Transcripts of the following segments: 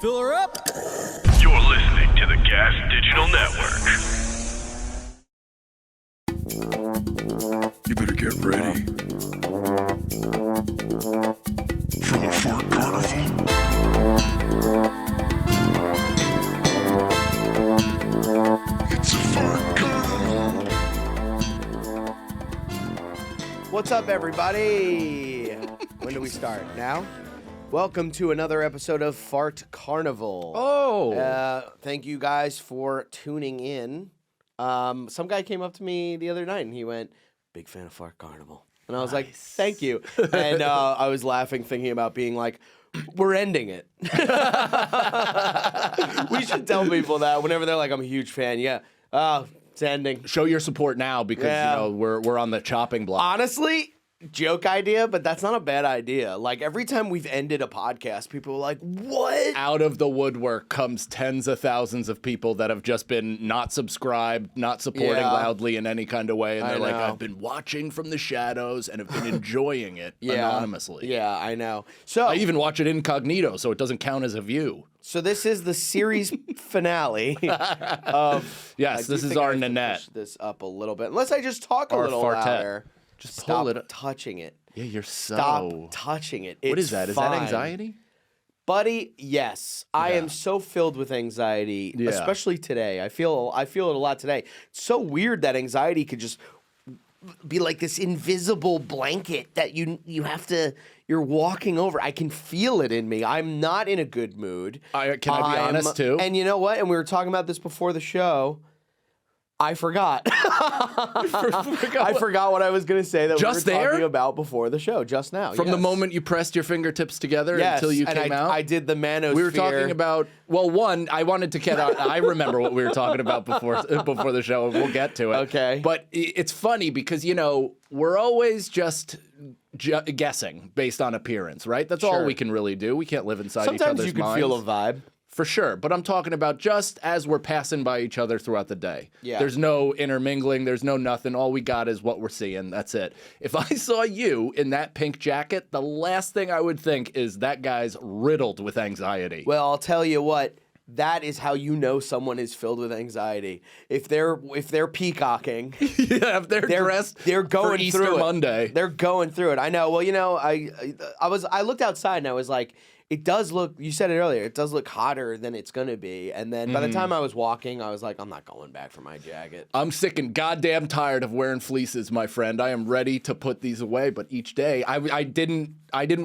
Fill her up. You're listening to the Gas Digital Network. You better get ready for the Fart Carnival. It's a Fart Carnival. What's up, everybody? When do we start? Now? Welcome to another episode of Fart Carnival. Thank you guys for tuning in. Some guy came up to me the other night and he went, "Big fan of Fart Carnival." And I was like, "Thank you." And I was laughing, thinking about being like, we're ending it. We should tell people that whenever they're like, "I'm a huge fan." Yeah. It's ending. Show your support now because you know we're on the chopping block. Honestly, joke idea, but that's not a bad idea. Like every time we've ended a podcast, people are like, "What?" Out of the woodwork comes tens of thousands of people that have just been not subscribed, not supporting loudly in any kind of way, and they're like, "I've been watching from the shadows and have been enjoying it anonymously." Yeah, I know. So I even watch it incognito, so it doesn't count as a view. So this is the series finale of. Yes, this is our Nanette. Push this up a little bit, unless I just talk a little Fartette. louder. Just Stop pull it up. touching it. Yeah, you're so. Stop touching it. What It's is that? Is fine. that anxiety? Buddy? Yes, I am so filled with anxiety, especially today. I feel it a lot today. It's so weird that anxiety could just be like this invisible blanket that you're walking over. I can feel it in me. I'm not in a good mood. Can I be honest too? And you know what? And we were talking about this before the show. I forgot. I forgot what I was going to say that Just we were talking there? about before the show, just now. From the moment you pressed your fingertips together until you came out? I did the manosphere. We were talking about, well, one, I wanted to get out. I remember what we were talking about before the show, and we'll get to it. Okay. But it's funny because, you know, we're always just guessing based on appearance, right? That's all we can really do. We can't live inside each other's minds. Sometimes you can feel a vibe. For sure, but I'm talking about just as we're passing by each other throughout the day. Yeah. There's no intermingling, there's no nothing. All we got is what we're seeing. That's it. If I saw you in that pink jacket, the last thing I would think is that guy's riddled with anxiety. Well, I'll tell you what. That is how you know someone is filled with anxiety. If they're peacocking, if they're dressed they're going for Easter through it. Monday. They're going through it. I know. Well, you know, I looked outside and I was like, it does look, you said it earlier, it does look hotter than it's going to be. And then by the time I was walking, I was like, I'm not going back for my jacket. I'm sick and goddamn tired of wearing fleeces, my friend. I am ready to put these away, but each day I didn't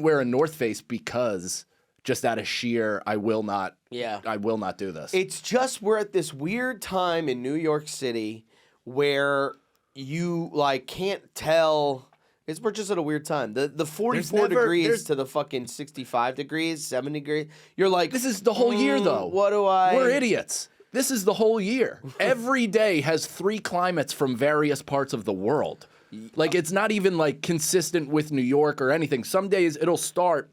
wear a North Face because just out of sheer I will not do this. It's just we're at this weird time in New York City where you like can't tell. We're just at a weird time. The 44 degrees to the fucking 65 degrees, 70 degrees. You're like, this is the whole year, though. What do I? We're idiots. This is the whole year. Every day has 3 climates from various parts of the world. Like, it's not even, like, consistent with New York or anything. Some days it'll start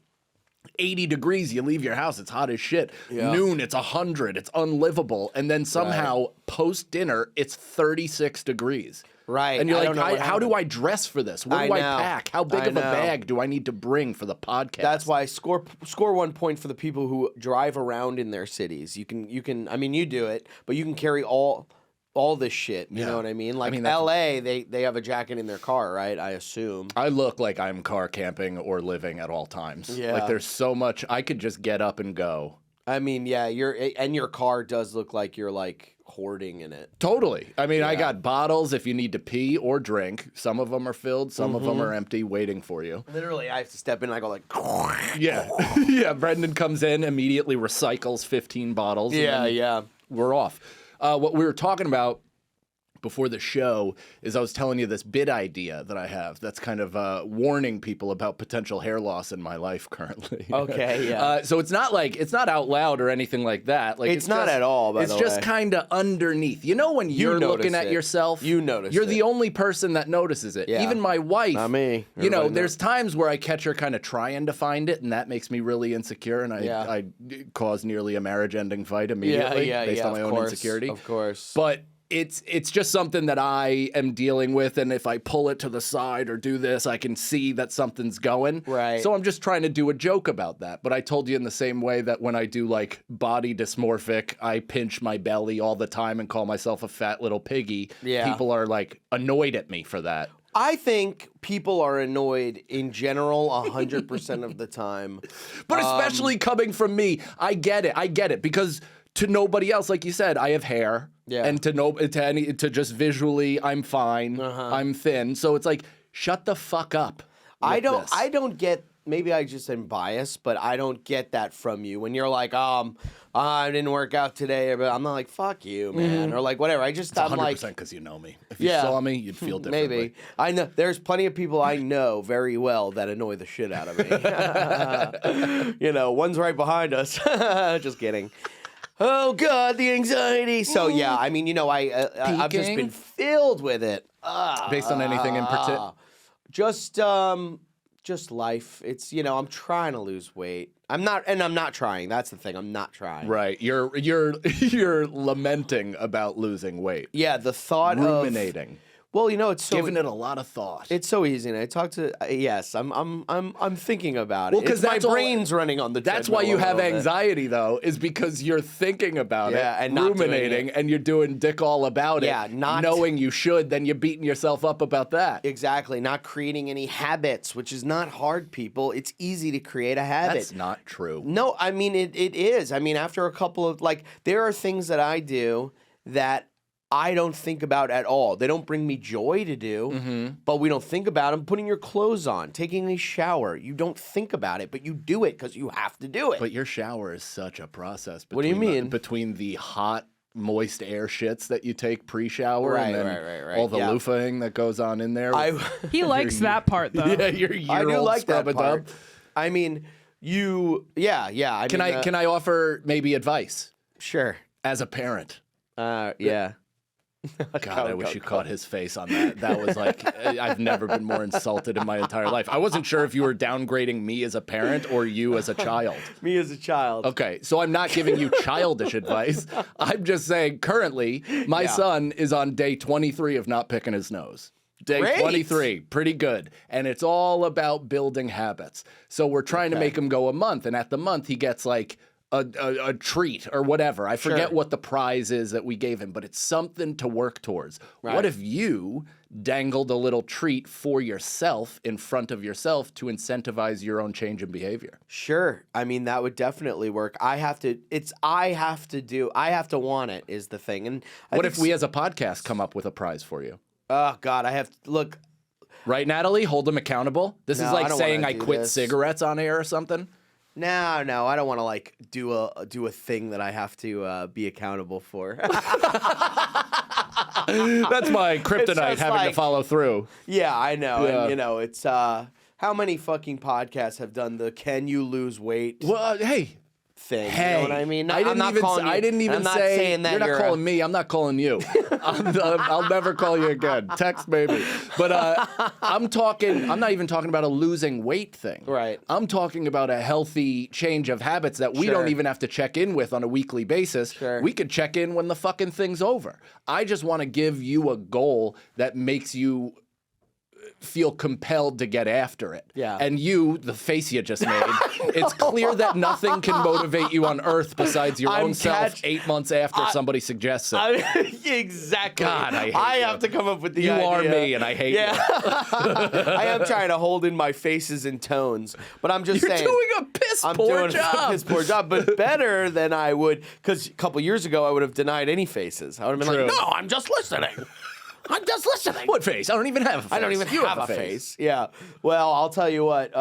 80 degrees. You leave your house, it's hot as shit. Yeah. Noon, it's 100. It's unlivable. And then somehow, post-dinner, it's 36 degrees. Right. And you're like, how do I dress for this? What do I pack? How big of a bag do I need to bring for the podcast? That's why score 1 point for the people who drive around in their cities. You can. I mean, you do it, but you can carry all this shit. You know what I mean? Like L.A., they have a jacket in their car, right? I assume. I look like I'm car camping or living at all times. Yeah. Like there's so much I could just get up and go. I mean, yeah, your car does look like you're like hoarding in it. Totally. I mean, I got bottles if you need to pee or drink. Some of them are filled, some of them are empty, waiting for you. Literally, I have to step in and I go like, yeah. Yeah, Brendan comes in, immediately recycles 15 bottles. Yeah. We're off. What we were talking about before the show is I was telling you this bit idea that I have that's kind of warning people about potential hair loss in my life currently. Okay, yeah. So it's not out loud or anything like that. Like it's not at all, by the way. It's just kind of underneath. You know when you're looking at yourself? You notice You're the only person that notices it. Yeah. Even my wife. Not me. You know, there's times where I catch her kind of trying to find it, and that makes me really insecure, and I cause nearly a marriage-ending fight immediately based on my own insecurity. Of course. But it's just something that I am dealing with, and if I pull it to the side or do this, I can see that something's going. Right. So I'm just trying to do a joke about that. But I told you in the same way that when I do like body dysmorphic, I pinch my belly all the time and call myself a fat little piggy. Yeah. People are like annoyed at me for that. I think people are annoyed in general 100% of the time. But especially coming from me, I get it because to nobody else, like you said, I have hair. Yeah. And to just visually, I'm fine. I'm thin. So it's like, shut the fuck up. I this. don't get, maybe I just am biased, but I don't get that from you. When you're like, I didn't work out today, but I'm not like, fuck you, man. Or like, whatever. I'm 100% like, because you know me. If you saw me, you'd feel differently. maybe. I know, there's plenty of people I know very well that annoy the shit out of me. You know, one's right behind us. Just kidding. Oh God, the anxiety. So yeah, I mean, you know, I've just been filled with it. Based on anything in particular? Just life. It's, you know, I'm trying to lose weight. I'm not trying. That's the thing. I'm not trying. Right. You're lamenting about losing weight. Yeah, the thought ruminating. Well, you know, it's so giving it a lot of thought. It's so easy. And I talk to yes, I'm thinking about it. Well, because my brain's running on the. That's why you have anxiety, though, is because you're thinking about it, and not ruminating, and you're doing dick all about it. Yeah, not knowing you should, then you're beating yourself up about that. Exactly. Not creating any habits, which is not hard, people. It's easy to create a habit. That's not true. No, I mean it is. I mean, after a couple of there are things that I do that I don't think about at all. They don't bring me joy to do, but we don't think about them. Putting your clothes on, taking a shower. You don't think about it, but you do it because you have to do it. But your shower is such a process. What do you mean? Between the hot, moist air shits that you take pre-shower and then right. all the loofahing that goes on in there. He likes that part, though. Yeah, your I do like that part. Up. I mean, yeah. Can I offer maybe advice? Sure. As a parent. Yeah. God, I wish you caught his face on that. That was like, I've never been more insulted in my entire life. I wasn't sure if you were downgrading me as a parent or you as a child. Me as a child. Okay, so I'm not giving you childish advice. I'm just saying currently, my son is on day 23 of not picking his nose. Day Great. 23, pretty good. And it's all about building habits. So we're trying to make him go a month, and at the month he gets like a treat or whatever. I forget what the prize is that we gave him, but it's something to work towards. Right. What if you dangled a little treat for yourself in front of yourself to incentivize your own change in behavior? Sure. I mean, that would definitely work. I have to want it is the thing. And what if we as a podcast come up with a prize for you? Oh God, I have to look. Right, Natalie? Hold them accountable. This is like saying I quit cigarettes on air or something. No, I don't want to do a thing that I have to be accountable for. That's my kryptonite, having to follow through. Yeah, I know. Yeah. And, you know, it's how many fucking podcasts have done the "Can you lose weight?" Well, hey. Thing. Hey, you know what I mean? I didn't even say that you're not calling me. I'm not calling you. I'll never call you again. Text maybe. But I'm not even talking about a losing weight thing. Right. I'm talking about a healthy change of habits that we don't even have to check in with on a weekly basis. Sure. We could check in when the fucking thing's over. I just want to give you a goal that makes you feel compelled to get after it. Yeah. And you, the face you just made, it's clear that nothing can motivate you on earth besides your own self 8 months after somebody suggests it. Exactly. God, I hate I you. have to come up with the You idea. are me, and I hate you. I am trying to hold in my faces and tones, but I'm just saying. You're doing a piss poor job. But better than I would, because a couple years ago I would have denied any faces. I would have been like, no, I'm just listening. I'm just listening. What face? I don't even have a face. I don't even have a face. Yeah. Well, I'll tell you what.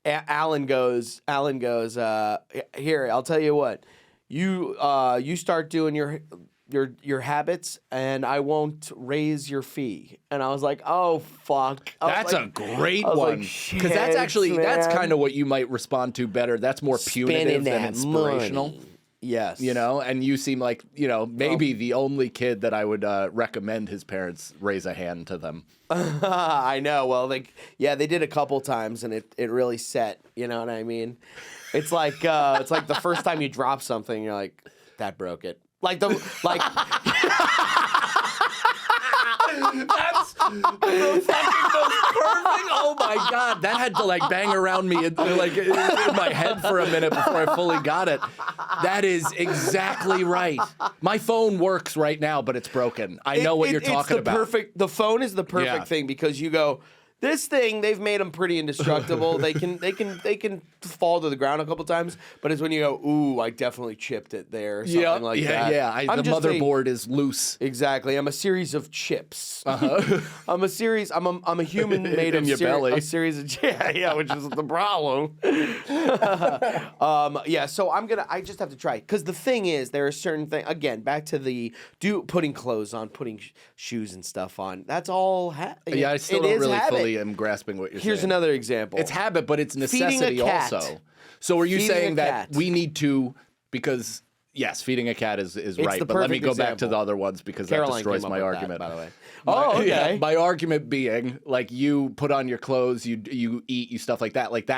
Alan goes. Here, I'll tell you what. You start doing your habits, and I won't raise your fee. And I was like, oh fuck. That's a great one, because that's kind of what you might respond to better. That's more punitive than inspirational. Money. Yes. You know, and you seem like, maybe the only kid that I would recommend his parents raise a hand to them. I know. Well, they did a couple times, and it really set. You know what I mean? It's like the first time you drop something, you're like, that broke it. Like the like. That's the fucking most perfect. Oh my god, that had to like bang around me in my head for a minute before I fully got it. That is exactly right. My phone works right now, but it's broken. I know what you're talking about. The phone is the perfect Yeah. thing because you go. This thing, they've made them pretty indestructible. they can fall to the ground a couple times, but it's when you go, ooh, I definitely chipped it there, or something like that. Yeah. The motherboard is loose. Exactly. I'm a series of chips. Uh-huh. I'm a series. I'm a human made In of your belly. a series of which is the problem. So I just have to try because the thing is, there are certain things. Again, back to the putting clothes on, putting shoes and stuff on. That's all. I still don't really fully am grasping what you're saying. Here's another example. It's habit, but it's necessity Feeding a cat. also. So are you Feeding saying a that cat. we need to, because yes, feeding a cat is right, the but let me perfect go back to example. the other ones because Caroline that destroys came my up with argument. that, by the way. Oh, okay. Yeah, my argument being, like, you put on your clothes, you eat, you stuff like that. Like,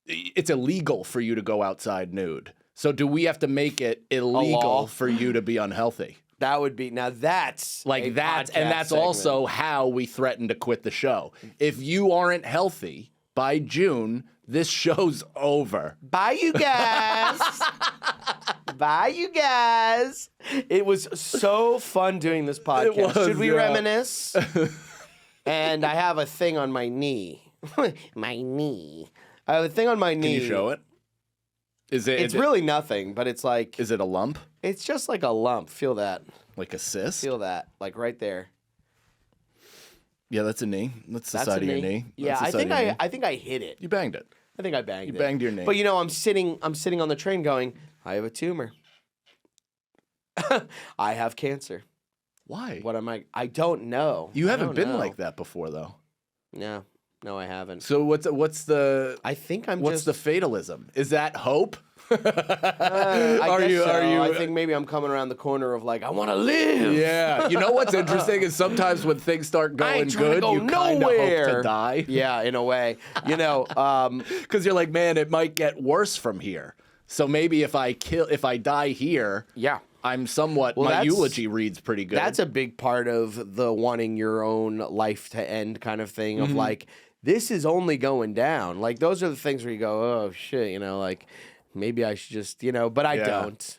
it's illegal for you to go outside nude. So do we have to make it illegal for you to be unhealthy? That would be that's Like that's segment. also how we threaten to quit the show. If you aren't healthy by June, this show's over. Bye, you guys. Bye, you guys. It was so fun doing this podcast. It was, Should we yeah. reminisce? And I have a thing on my knee. My knee. I have a thing on my knee. Can you show it? It's really nothing, but it's like Is it a lump? it's just like a lump. Feel that. Like a cyst? Feel that. Like right there. Yeah, that's a knee. That's the That's side a of your knee. knee. Yeah, That's the I side of your knee. think I hit it. You banged it. I think I banged it. You banged your knee. But I'm sitting on the train going, I have a tumor. I have cancer. Why? What am I? I don't know. You I haven't don't been know. like that before, though. No, I haven't. So what's the I think I'm what's just. the fatalism? Is that hope? I Are guess you- so. are you- I think maybe I'm coming around the corner of like I want to live. Yeah. You know what's interesting is sometimes when things start I going ain't trying to good, go you kind of hope nowhere. to die. Yeah, in a way. Because you're like, man, it might get worse from here. So maybe if I die here, yeah. I'm somewhat. Well, my that's- eulogy reads pretty good. That's a big part of the wanting your own life to end kind of thing Mm-hmm. of like, this is only going down. Like, those are the things where you go, oh, shit, like, maybe I should just, but I Yeah. don't.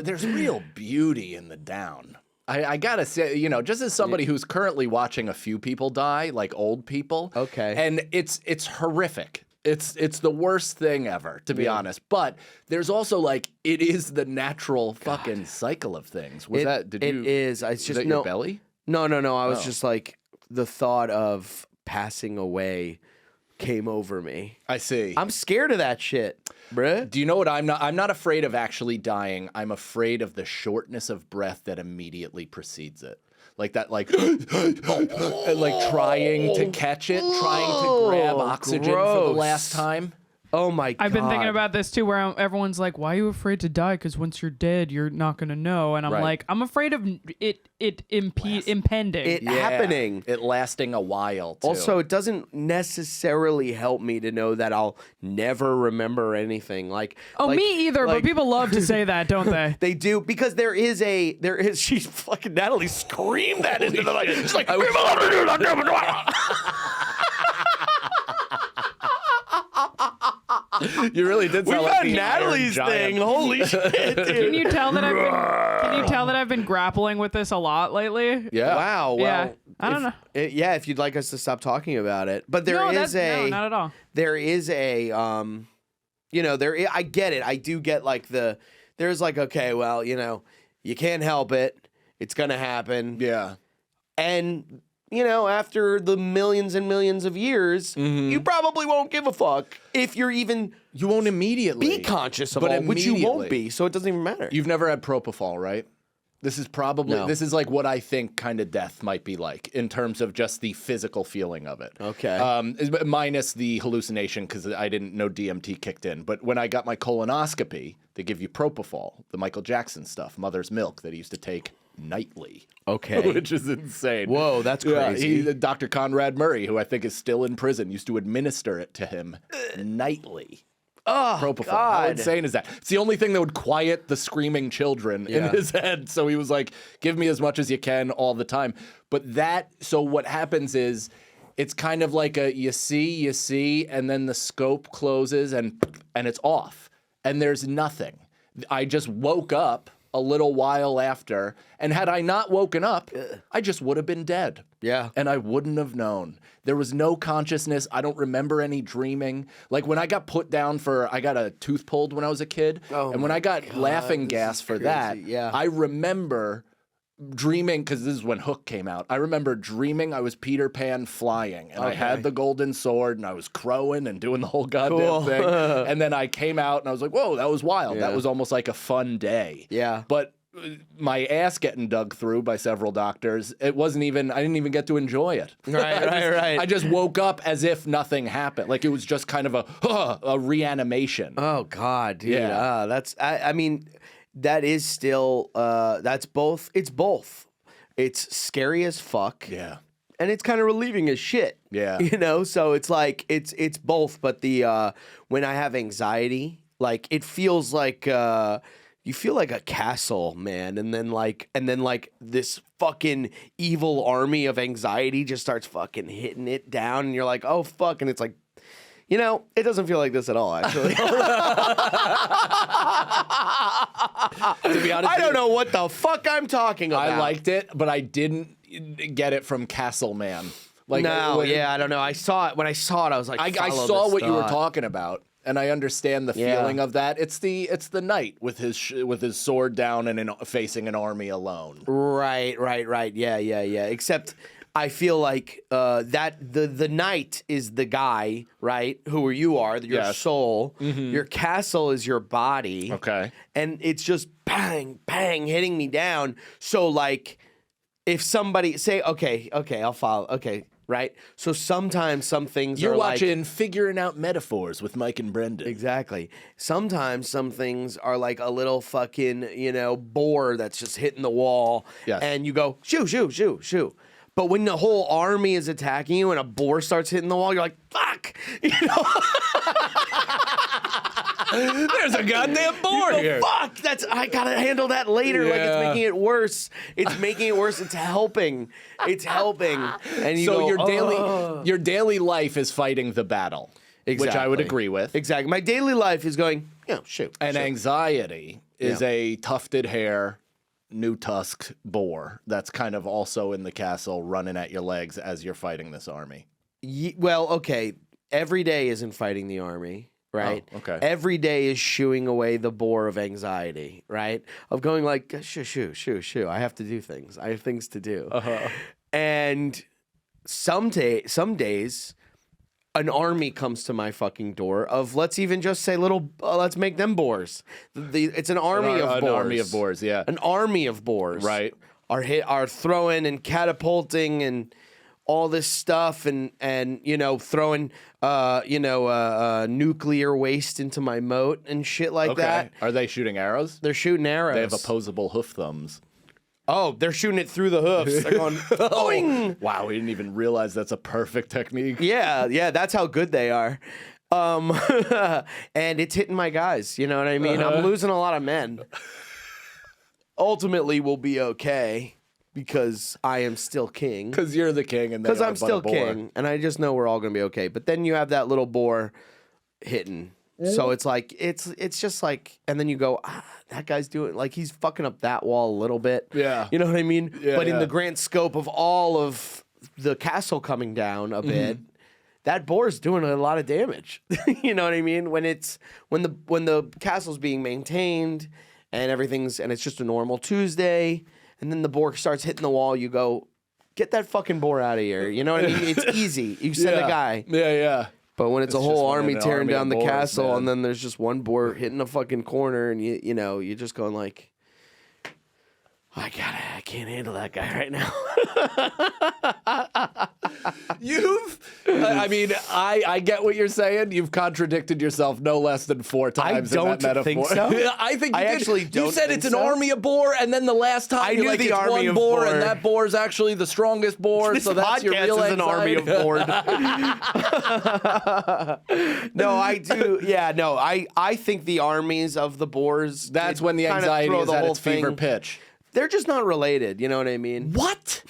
there's real beauty in the down. I gotta say, just as somebody who's currently watching a few people die, like old people. Okay. And it's horrific. It's the worst thing ever, to be honest. But there's also like it is the natural fucking cycle of things. It is. It's Is just that no. your belly? No. I was Oh. just like, the thought of passing away came over me. I see. I'm scared of that shit, bruh. Do you know what I'm not? I'm not afraid of actually dying. I'm afraid of the shortness of breath that immediately precedes it. Like that, like, and like trying to catch it, trying to grab oxygen for the gross. last time. Oh my god. I've been thinking about this too, where everyone's like, "Why are you afraid to die? Because once you're dead, you're not gonna know." And I'm Right. like, "I'm afraid of it impending." it happening. It lasting a while, too. Also, it doesn't necessarily help me to know that I'll never remember anything. Me either. But people love to say that, don't they? They do, because she's fucking Natalie screamed that into the light. She's like, you really did we sound like got the Natalie's Iron thing. Giant. Holy shit, dude. Can you tell that I've been grappling with this a lot lately? Yeah. Wow. Well, Yeah. I don't know. If you'd like us to stop talking about it, but No, not at all. there is a I get it. I do get like there's like, okay, well, you can't help it. It's gonna happen. Yeah. And after the millions and millions of years, you probably won't give a fuck if you're even You won't immediately be conscious of but all, which you won't immediately. be. So it doesn't even matter. You've never had propofol, right? This is probably No. this is like what I think kind of death might be like in terms of just the physical feeling of it. Okay. Minus the hallucination because I didn't know DMT kicked in. But when I got my colonoscopy, they give you propofol, the Michael Jackson stuff, mother's milk that he used to take nightly. Okay. Which is insane. Whoa, that's crazy. Dr. Conrad Murray, who I think is still in prison, used to administer it to him nightly. Oh, propofol. God. How insane is that? It's the only thing that would quiet the screaming children in his head. So he was like, give me as much as you can all the time. But so what happens is it's kind of like you see, and then the scope closes and it's off. And there's nothing. I just woke up a little while after, and had I not woken up, I just would have been dead. Yeah. And I wouldn't have known. There was no consciousness. I don't remember any dreaming. Like when I got put down I got a tooth pulled when I was a kid. Oh and when I got laughing gas for that, I remember dreaming, because this is when Hook came out. I remember dreaming I was Peter Pan flying, and I had the golden sword, and I was crowing and doing the whole goddamn thing. And then I came out, and I was like, whoa, that was wild. That was almost like a fun day. Yeah. But my ass getting dug through by several doctors, I didn't even get to enjoy it. Right. I just woke up as if nothing happened. Like it was just kind of a reanimation. Oh, God, dude. Yeah. I mean, that is still, that's both. It's both. It's scary as fuck. Yeah. And it's kind of relieving as shit. Yeah. You know, so it's like, it's both. But when I have anxiety, like, it feels like, you feel like a castle, man. And then like this fucking evil army of anxiety just starts fucking hitting it down. And you're like, oh, fuck. And it's like, you know, it doesn't feel like this at all, actually. To be honest, I don't know what the fuck I'm talking about. I liked it, but I didn't get it from Castle Man. Like, I don't know. I saw it. When I saw it, I was like, I saw what you were talking about, and I understand the feeling of that. It's the knight with his sword down and facing an army alone. Right. Yeah. Except I feel like that the knight is the guy, right? Who you are, your soul. Mm-hmm. Your castle is your body. Okay. And it's just bang, bang, hitting me down. So like, if somebody say, okay, I'll follow. Okay. Right? So sometimes some things You're are watching Figuring Out Metaphors with Mike and Brendan. Exactly. Sometimes some things are like a little fucking, boar that's just hitting the wall. Yes. And you go, shoo. But when the whole army is attacking you and a boar starts hitting the wall, you're like, fuck. There's a goddamn boar here. Fuck, I gotta handle that later. Like it's making it worse. It's making it worse. It's helping. And you so go, your daily life is fighting the battle, which I would agree with. Exactly. My daily life is going, shoot. And anxiety is a tufted hair, new tusk boar that's kind of also in the castle running at your legs as you're fighting this army. Well, okay. Every day isn't fighting the army. Right? Oh, okay. Every day is shooing away the boar of anxiety, right? Of going like, shoo. I have to do things. I have things to do. Uh-huh. And some days, an army comes to my fucking door of, let's even just say let's make them boars. It's an army of boars. An army of boars, yeah. An army of boars. Right. Are throwing and catapulting and all this stuff and throwing nuclear waste into my moat and shit like that. Are they shooting arrows? They're shooting arrows. They have opposable hoof thumbs. Oh, they're shooting it through the hoofs. They're going, boing! Wow, we didn't even realize that's a perfect technique. Yeah, that's how good they are. And it's hitting my guys, you know what I mean? I'm losing a lot of men. Ultimately, we'll be okay. Because I am still king. Because you're the king, and because I'm still king, and I just know we're all gonna be okay. But then you have that little boar hitting, so it's like it's just like, and then you go, that guy's doing like he's fucking up that wall a little bit. Yeah, you know what I mean. Yeah, but in the grand scope of all of the castle coming down a bit, that boar's doing a lot of damage. You know what I mean? When the castle's being maintained and and it's just a normal Tuesday. And then the boar starts hitting the wall. You go, get that fucking boar out of here. You know what I mean? It's easy. You send a guy. Yeah. But when it's a whole army tearing down the boars, castle, man. and then there's just one boar hitting a fucking corner, and you're just going like, I can't handle that guy right now. I get what you're saying. You've contradicted yourself no less than 4 times in that metaphor. think so. I think you I did. actually don't You said think it's an so. army of boar, and then the last time I you're knew like, the it's army one of boar, boar. and that boar is actually the strongest boar, This so that's your podcast real is an army of anxiety. bored. No, I do. Yeah, no, I think the armies of the boars. That's did when the kinda anxiety throw is the at whole its fever thing- pitch. They're just not related. You know what I mean? What?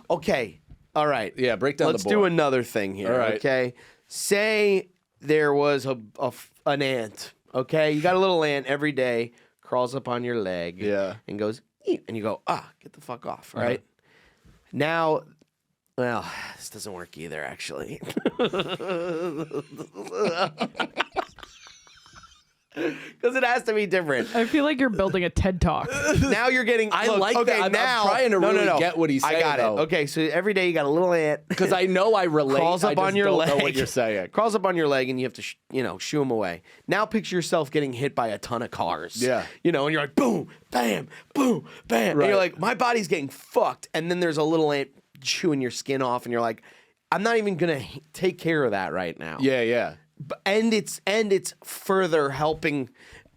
Okay. All right. Yeah, break down Let's the boar. do another thing here. All right. Okay. Say there was an ant. Okay, you got a little ant every day crawls up on your leg. Yeah. And goes, "Eep," and you go, get the fuck off. Right. Now, well, this doesn't work either. Actually. Because it has to be different. I feel like you're building a TED Talk. Now you're getting. I look, like okay, that. I'm now, trying to no, really no. get what he's saying, I got though. it. Okay, so every day you got a little ant. Because I know I relate. Crawls up I just on your don't leg. know what you're saying. Crawls up on your leg, and you have to, shoo him away. Now picture yourself getting hit by a ton of cars. Yeah. And you're like, boom, bam, boom, bam. Right. And you're like, my body's getting fucked. And then there's a little ant chewing your skin off, and you're like, I'm not even gonna take care of that right now. Yeah. And it's further helping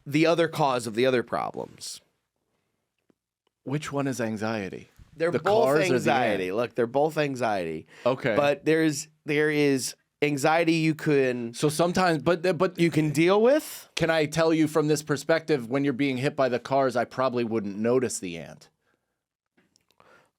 the other cause of the other problems. Which one is anxiety? They're The both cars or the anxiety. ant? Look, they're both anxiety. Okay. But there is anxiety you can So sometimes, but you can deal with. can I tell you from this perspective, when you're being hit by the cars, I probably wouldn't notice the ant.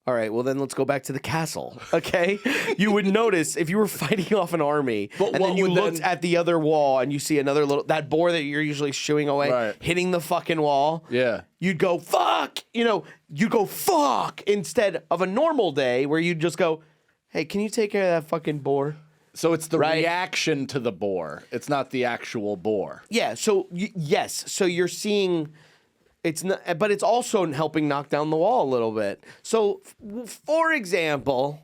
All right, well then let's go back to the castle. Okay, you would notice if you were fighting off an army, But and what then you would looked then- at the other wall and you see another that boar that you're usually shooing away, Right. hitting the fucking wall. Yeah. You'd go fuck. You'd go fuck instead of a normal day where you'd just go, hey, can you take care of that fucking boar? So it's the Right. reaction to the boar. It's not the actual boar. Yeah. So yes. So you're seeing. It's not, but it's also helping knock down the wall a little bit. So, for example,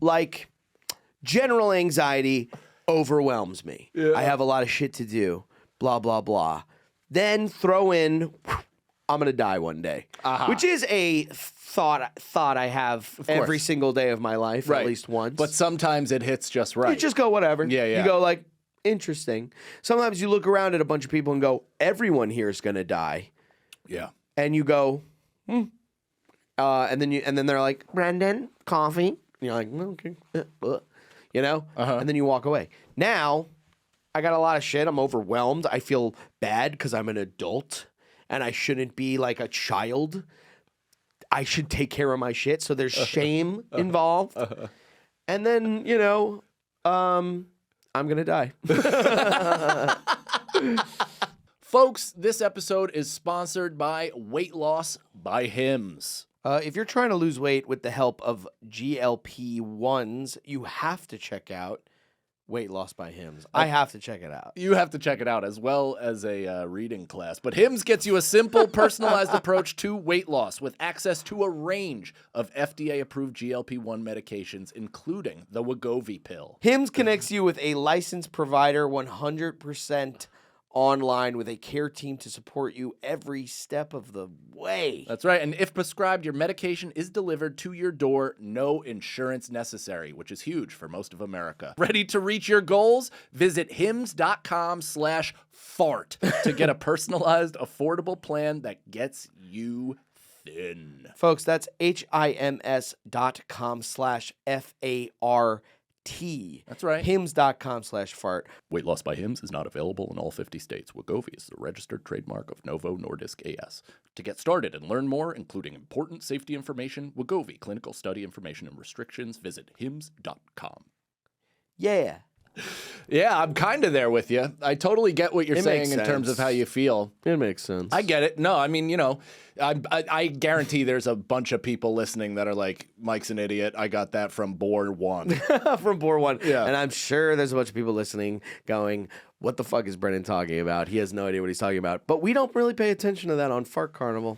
like general anxiety overwhelms me. Yeah. I have a lot of shit to do. Blah blah blah. Then throw in, I'm gonna die one day, which is a thought I have every single day of my life, at least once. But sometimes it hits just right. You just go whatever. Yeah. You go like interesting. Sometimes you look around at a bunch of people and go, everyone here is gonna die. Yeah. And you go, and then they're like, Brendan, coffee. And you're like, okay, and then you walk away. Now, I got a lot of shit. I'm overwhelmed. I feel bad because I'm an adult, and I shouldn't be like a child. I should take care of my shit. So there's shame involved, and then I'm gonna die. Folks, this episode is sponsored by Weight Loss by Hims. If you're trying to lose weight with the help of GLP-1s, you have to check out Weight Loss by Hims. I have to check it out. You have to check it out as well as a reading class. But Hims gets you a simple, personalized approach to weight loss with access to a range of FDA-approved GLP-1 medications, including the Wegovy pill. Hims connects you with a licensed provider 100% online with a care team to support you every step of the way. That's right. And if prescribed, your medication is delivered to your door, no insurance necessary, which is huge for most of America. Ready to reach your goals? Visit hims.com/fart to get a personalized, affordable plan that gets you thin. Folks, that's HIMS.com/FART. That's right. Hims.com/fart. Weight Loss by Hims is not available in all 50 states. Wegovy is the registered trademark of Novo Nordisk AS. To get started and learn more, including important safety information, Wegovy, clinical study information and restrictions, visit hims.com. Yeah. Yeah, I'm kind of there with you. I totally get what you're It saying makes in terms of sense. how you feel. It makes sense. I get it. No, I mean, I guarantee there's a bunch of people listening that are like, Mike's an idiot. I got that from Boar 1. From Boar One. Yeah. And I'm sure there's a bunch of people listening going, what the fuck is Brendan talking about? He has no idea what he's talking about. But we don't really pay attention to that on Fart Carnival.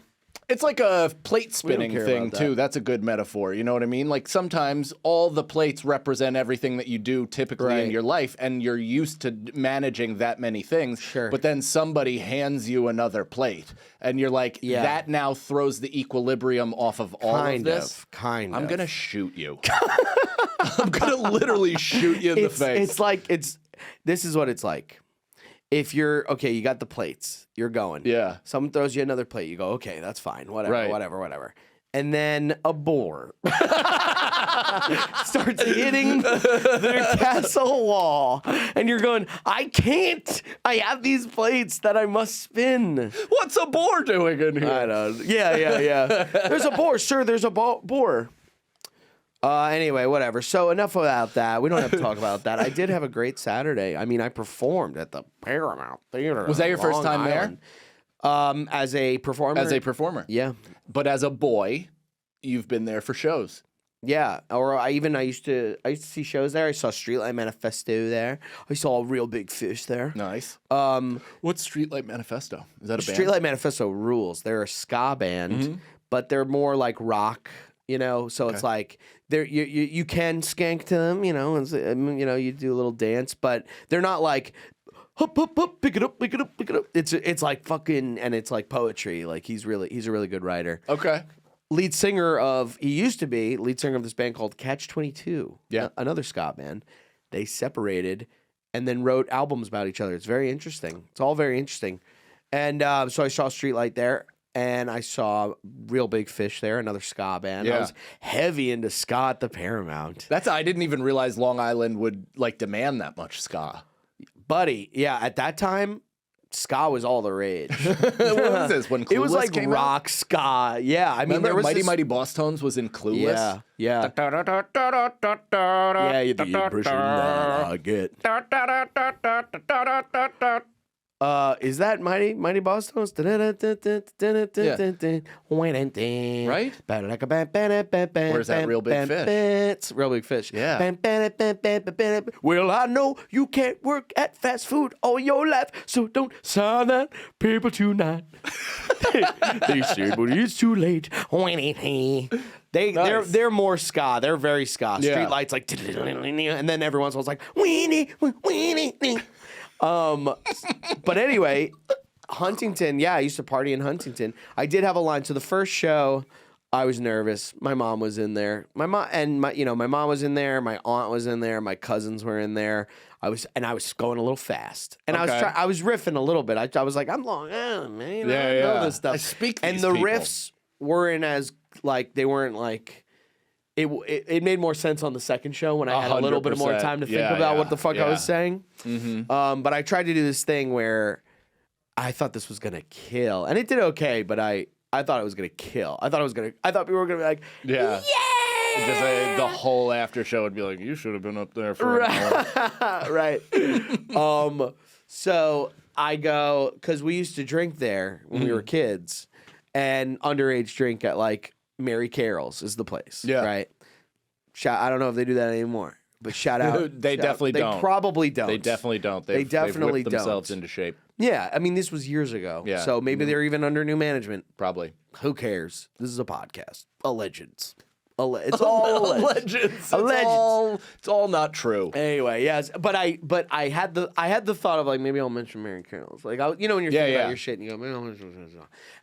It's like a plate spinning care thing, about too. that. That's a good metaphor. You know what I mean? Like, sometimes all the plates represent everything that you do typically in Right. your life, and you're used to managing that many things. Sure. But then somebody hands you another plate, and you're like, Yeah. that now throws the equilibrium off of all of this. Kind I'm of. going to shoot you. I'm going to literally shoot you in the face. This is what it's like. If you're okay, you got the plates, you're going. Yeah. Someone throws you another plate, you go, okay, that's fine, whatever, Right. whatever. And then a boar starts hitting their castle wall, and you're going, I can't. I have these plates that I must spin. What's a boar doing in here? I know. Yeah. There's a boar, sir. There's a boar. Anyway, whatever. So enough about that. We don't have to talk about that. I did have a great Saturday. I mean, I performed at the Paramount Theater. Was that your first time there? As a performer. As a performer. Yeah. But as a boy, you've been there for shows. Yeah. Or I used to see shows there. I saw Streetlight Manifesto there. I saw a Real Big Fish there. Nice. What's Streetlight Manifesto? Is that a band? Streetlight Manifesto rules. They're a ska band, but they're more like rock. You know, so it's like you can skank to them. You know, and you do a little dance, but they're not like hup hup hup, pick it up, pick it up, pick it up. It's like fucking, and it's like poetry. Like he's a really good writer. Okay. He used to be lead singer of this band called Catch 22. Yeah. Another ska band. They separated and then wrote albums about each other. It's very interesting. It's all very interesting. And so I saw Streetlight there. And I saw Real Big Fish there, another ska band. Yeah. I was heavy into ska at the Paramount. I didn't even realize Long Island would like demand that much ska. Buddy, yeah, at that time, ska was all the rage. What was this? When Clueless It was like came rock ska. Yeah, I mean, Remember there was Mighty this... Mighty Boss Tones was in Clueless? Yeah. Yeah, you the impression that I get. Is that Mighty Boss Tones? Right? Where's that Real Big Fish? Real Big Fish. Yeah. Well, I know you can't work at fast food all your life, so don't sign that paper tonight. They said, but it's too late. They're more ska. They're very ska. Yeah. Streetlights like, and then every once in a while it's like, weenie. But anyway, Huntington. Yeah, I used to party in Huntington. I did have a line. So the first show, I was nervous. My mom was in there. My mom was in there. My aunt was in there. My cousins were in there. I was going a little fast, and Okay. I was riffing a little bit. I was like, I'm Long Island, man. I know this stuff. I speak and these the people. riffs weren't as like they weren't like. It made more sense on the second show when I had a little bit more 100%. time to think Yeah, about yeah, what the fuck I yeah. was saying. But I tried to do this thing where I thought this was gonna kill, and it did okay. But I thought it was gonna kill. I thought people were gonna be like, Yeah. Just the whole after show would be like, you should have been up there for an hour. right. So I go because we used to drink there when we were kids, and underage drink at like Mary Carroll's is the place. Yeah. Right. I don't know if they do that anymore, but shout out. They definitely don't. They probably don't. They definitely don't. They definitely they've whipped themselves don't. into shape. Yeah. I mean, this was years ago. Yeah. So maybe they're even under new management. Probably. Who cares? This is a podcast. Allegeds. It's all alleged. Legends. Alleged. It's all not true. Anyway, yes, but I had the thought of like maybe I'll mention Mary Carroll's. Like when you're thinking yeah. about your shit and you go, maybe I'll mention.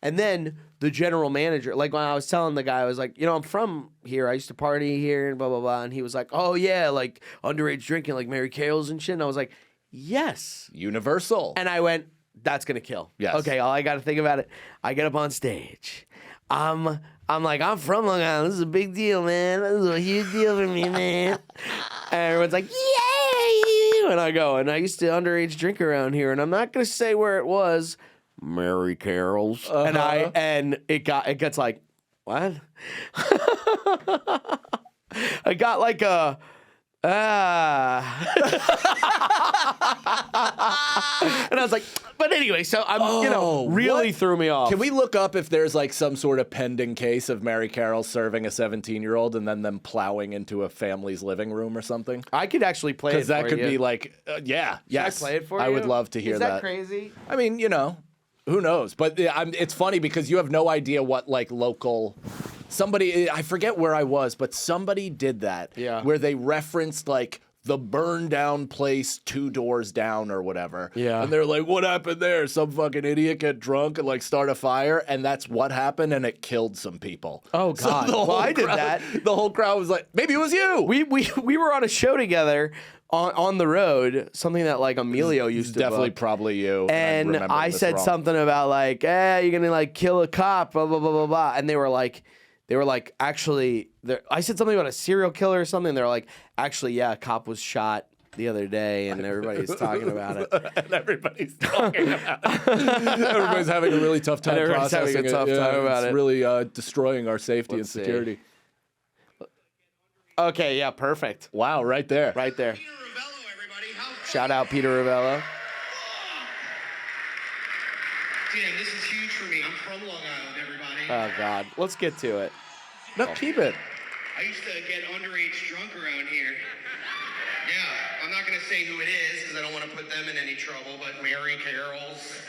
And then the general manager, like when I was telling the guy, I was like, I'm from here. I used to party here and blah blah blah. And he was like, oh yeah, like underage drinking, like Mary Carroll's and shit. And I was like, yes. Universal. And I went, that's gonna kill. Yes. Okay, all I got to think about it. I get up on stage. I'm like, I'm from Long Island. This is a big deal, man. This is a huge deal for me, man. And everyone's like, yay! And I go, and I used to underage drink around here, and I'm not gonna say where it was. Mary Carroll's. And it gets like, what? I got like a and I was like, but anyway, so I'm, really what? threw me off. Can we look up if there's like some sort of pending case of Mary Carroll serving a 17-year-old and then them plowing into a family's living room or something? I could actually play it for Because that could you. be like, Should I play it for you? I would love to hear Is that. crazy? I mean, Who knows? But it's funny because you have no idea what like local. Somebody, I forget where I was, but somebody did that. Yeah. Where they referenced like the burned down place 2 doors down or whatever. Yeah. And they're like, what happened there? Some fucking idiot get drunk and like start a fire. And that's what happened. And it killed some people. Oh, God. Well, I did that. The whole crowd was like, maybe it was you. We were on a show together on the road, something that like Emilio used to Definitely book. probably you. And remember I this said wrong. something about like, you're gonna like kill a cop, blah blah blah blah blah. And they were like, actually, I said something about a serial killer or something. They're like, actually, yeah, a cop was shot the other day, and everybody's talking about it. And everybody's talking about it. Everybody's having a really tough time Everybody's having processing a tough it. time about it's it. really destroying our safety Let's see. and security. Okay, yeah, perfect. Wow, right there. Right there. Peter Ravello, everybody. Shout out Peter Ravello. Damn, this is huge for me. I'm from Long Island, everybody. Oh God, let's get to it. No, keep it. I used to get underage drunk around here. Yeah, I'm not going to say who it is because I don't want to put them in any trouble, but Mary Carroll's.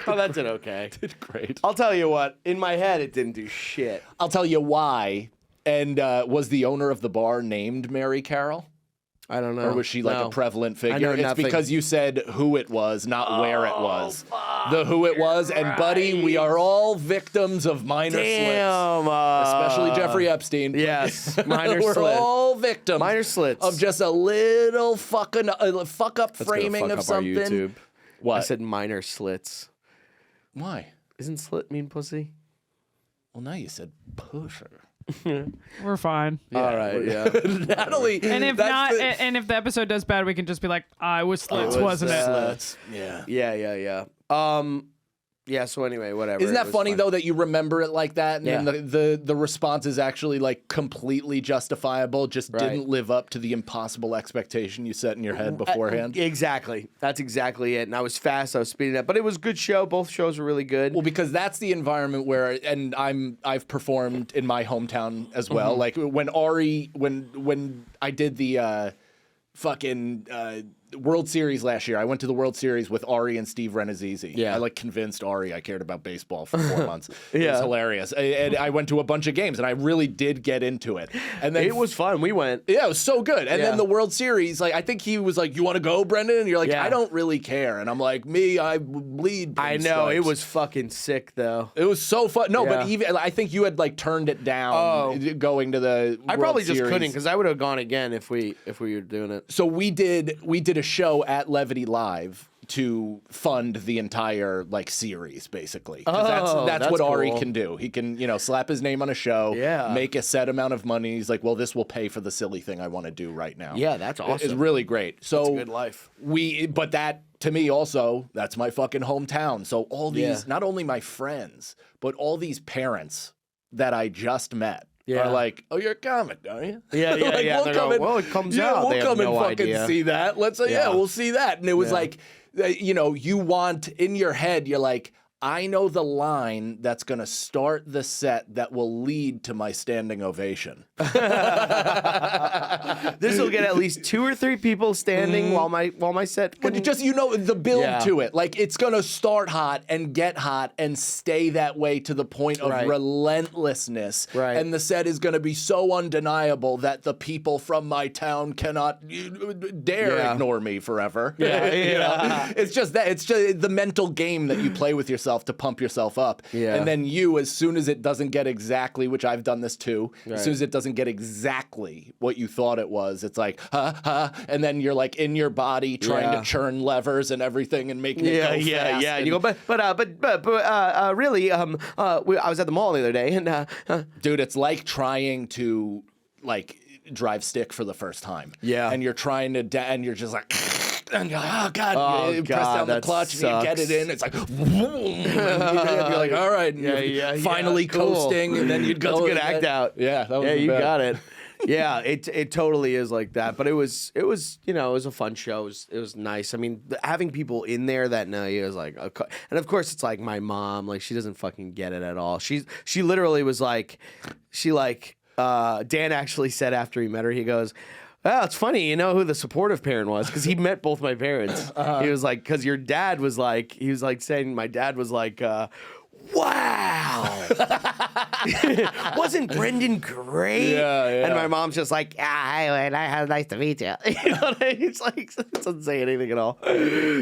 Oh, that did okay. Did great. I'll tell you what. In my head, it didn't do shit. I'll tell you why. And was the owner of the bar named Mary Carroll? I don't know. Or was she like No. a prevalent I know figure? It's nothing. because you said who it was, not where it was. The who it was. And buddy, we are all victims of minor slips. Damn. Especially Jeffrey Epstein. Yes, minor We're slip. all victims. Minor slits. Of just a little fuck up That's gonna framing fuck of up something. Our YouTube. What? I said minor slits. Why? Isn't slit mean pussy? Well, now you said pusher. We're fine. All right, yeah. Natalie. And if that's not, the- and if the episode does bad, we can just be like, I was slits, was wasn't it? slits. Yeah. Yeah. Yeah, so anyway, whatever. Isn't It that was funny fine. though that you remember it like that, and Yeah. then the response is actually like completely justifiable, just Right. didn't live up to the impossible expectation you set in your head beforehand. Exactly. That's exactly it. And I was fast. I was speeding up, but it was a good show. Both shows were really good. Well, because that's the environment where, and I've performed in my hometown as well. Mm-hmm. Like when Ari, when I did the fucking World Series last year, I went to the World Series with Ari and Steve Renazizi. Yeah. I like convinced Ari I cared about baseball for 4 months. It Yeah. was hilarious. And I went to a bunch of games, and I really did get into it. And then It was fun. We went. yeah, it was so good. And Yeah. then the World Series, like I think he was like, "You want to go, Brendan?" And you're like, Yeah. "I don't really care." And I'm like, "Me, I bleed." I know. It pinstripes." was fucking sick, though. It was so fun. No, but Yeah. even I think you had like turned it down going to the. I World probably just Series. couldn't because I would have gone again if we were doing it. So we did a show at Levity Live to fund the entire like series, basically. 'Cause Oh, that's that's what Ari cool. can do. He can slap his name on a show, Yeah. make a set amount of money. He's like, well, this will pay for the silly thing I want to do right now. Yeah, that's It's awesome. really great. So It's a good life. But that to me also, that's my fucking hometown. So all these, Yeah. not only my friends, but all these parents that I just met. Yeah. Are like, oh, you're a comic, are you? Yeah, yeah, Like, yeah. We'll They're come going, and, well, it comes yeah, out. We'll They have come and no fucking idea. see that. Let's say, yeah, Yeah. we'll see that. And it was Yeah. like, you want in your head, you're like, I know the line that's going to start the set that will lead to my standing ovation. This will get at least 2 or 3 people standing while my set. But just the build Yeah. to it, like it's gonna start hot and get hot and stay that way to the point of Right. relentlessness. Right. And the set is gonna be so undeniable that the people from my town cannot dare Yeah. ignore me forever. Yeah, You know? yeah. It's just that. It's just the mental game that you play with yourself to pump yourself up. Yeah. And then you, as soon as it doesn't get exactly, which I've done this too, as soon Right. as it doesn't get exactly what you thought it was, it's like, and then you're like in your body trying Yeah. to churn levers and everything and making it Yeah, go yeah, fast. yeah. And you go, really, I was at the mall the other day, and Dude, it's like trying to like drive stick for the first time. Yeah. And you're trying to, and you're just like, and you're like, oh God, Oh, you press God, down the that clutch and you get sucks. it in. It's like, and you're like, all right, and Yeah, you're yeah, finally yeah, cool. coasting, and then you'd go. that's a good act out. Yeah, that was yeah, you bad. got it. Yeah, it totally is like that. But it was it was a fun show. It was nice. I mean, having people in there that know you is like, and of course it's like my mom. Like she doesn't fucking get it at all. She literally was like, Dan actually said after he met her, he goes, Well, it's funny. You know who the supportive parent was? Because he met both my parents. He was like, because your dad was like, he was like saying, my dad was like, wow. Wasn't Brendan great? Yeah. And my mom's just like, hi, nice to meet you. You know what I mean? It's like, doesn't say anything at all.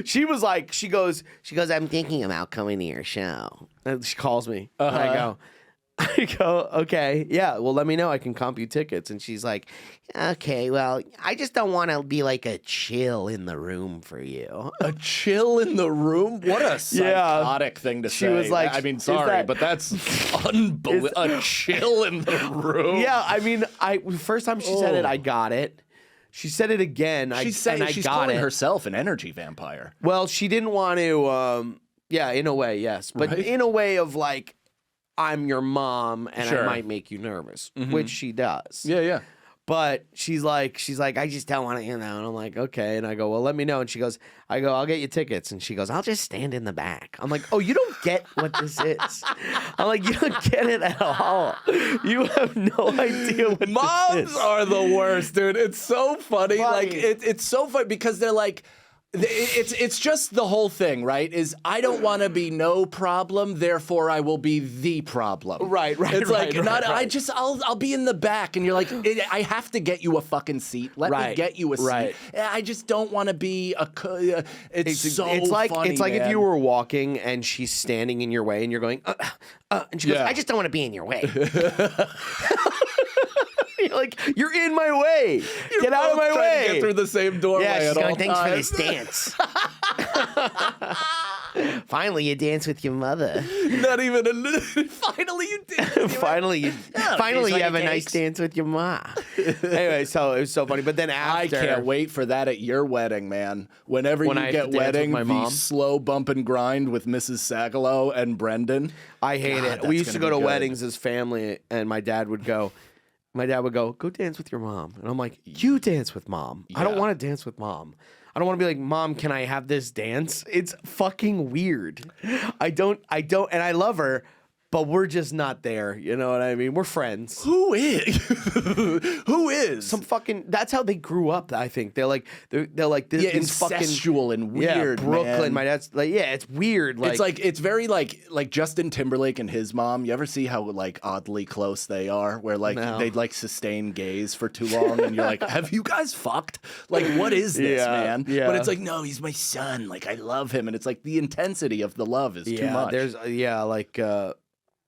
She was like, she goes, I'm thinking about coming to your show. And she calls me. And I go, okay, yeah, well, let me know. I can comp you tickets. And she's like, okay, well, I just don't want to be like a chill in the room for you. A chill in the room? What a psychotic thing to say. She was like, I mean, sorry, but that's unbelievable. A chill in the room. Yeah, I mean, first time she said it, I got it. She said it again, She's got calling it. herself an energy vampire. Well, she didn't want to, yeah, in a way, yes. But Right. in a way of like, I'm your mom and Sure. I might make you nervous, which she does. Yeah. But she's like, I just don't want to, you know. And I'm like, okay. And I go, well, let me know. And she goes, I'll get you tickets. And she goes, I'll just stand in the back. I'm like, oh, you don't get what this is. I'm like, you don't get it at all. You have no idea what Moms this is. are the worst, dude. It's so funny. Like it's so funny because they're like, it's just the whole thing, right? Is I don't want to be no problem, therefore I will be the problem. Right. It's like right. I'll be in the back, and you're like, I have to get you a fucking seat. Let me get you a seat. I just don't want to be a. It's so like funny, it's like man. if you were walking and she's standing in your way and you're going, and she goes, I just don't want to be in your way. You're like, you're in my way. Get out of my trying way. to get through the same doorway Yeah, she's at going, all thanks times. for this dance. Finally, you dance with your mother. Not even a. Finally, you did. Finally, you have a nice dance with your ma. Anyway, so it was so funny. But then after, I can't wait for that at your wedding, man. Whenever When you I have get to dance with wedding, my the mom? slow bump and grind with Mrs. Sagalow and Brendan. I hate God, it. We that's used to gonna go to be good. weddings as family, and my dad would go, go dance with your mom. And I'm like, you dance with mom. I don't Yeah. want to dance with mom. I don't want to be like, Mom, can I have this dance? It's fucking weird. I don't, and I love her, but we're just not there. You know what I mean? We're friends. Who is? Who is? Some fucking, that's how they grew up, I think. They're like this, yeah, these fucking, incestual and weird. Brooklyn. man. My dad's like, yeah, it's weird. It's very like Justin Timberlake and his mom. You ever see how like oddly close they are? Where like No. they'd like sustain gaze for too long, and you're like, have you guys fucked? Like, what is this, Yeah, man? yeah. But it's like, no, he's my son. Like, I love him, and it's like the intensity of the love is too much.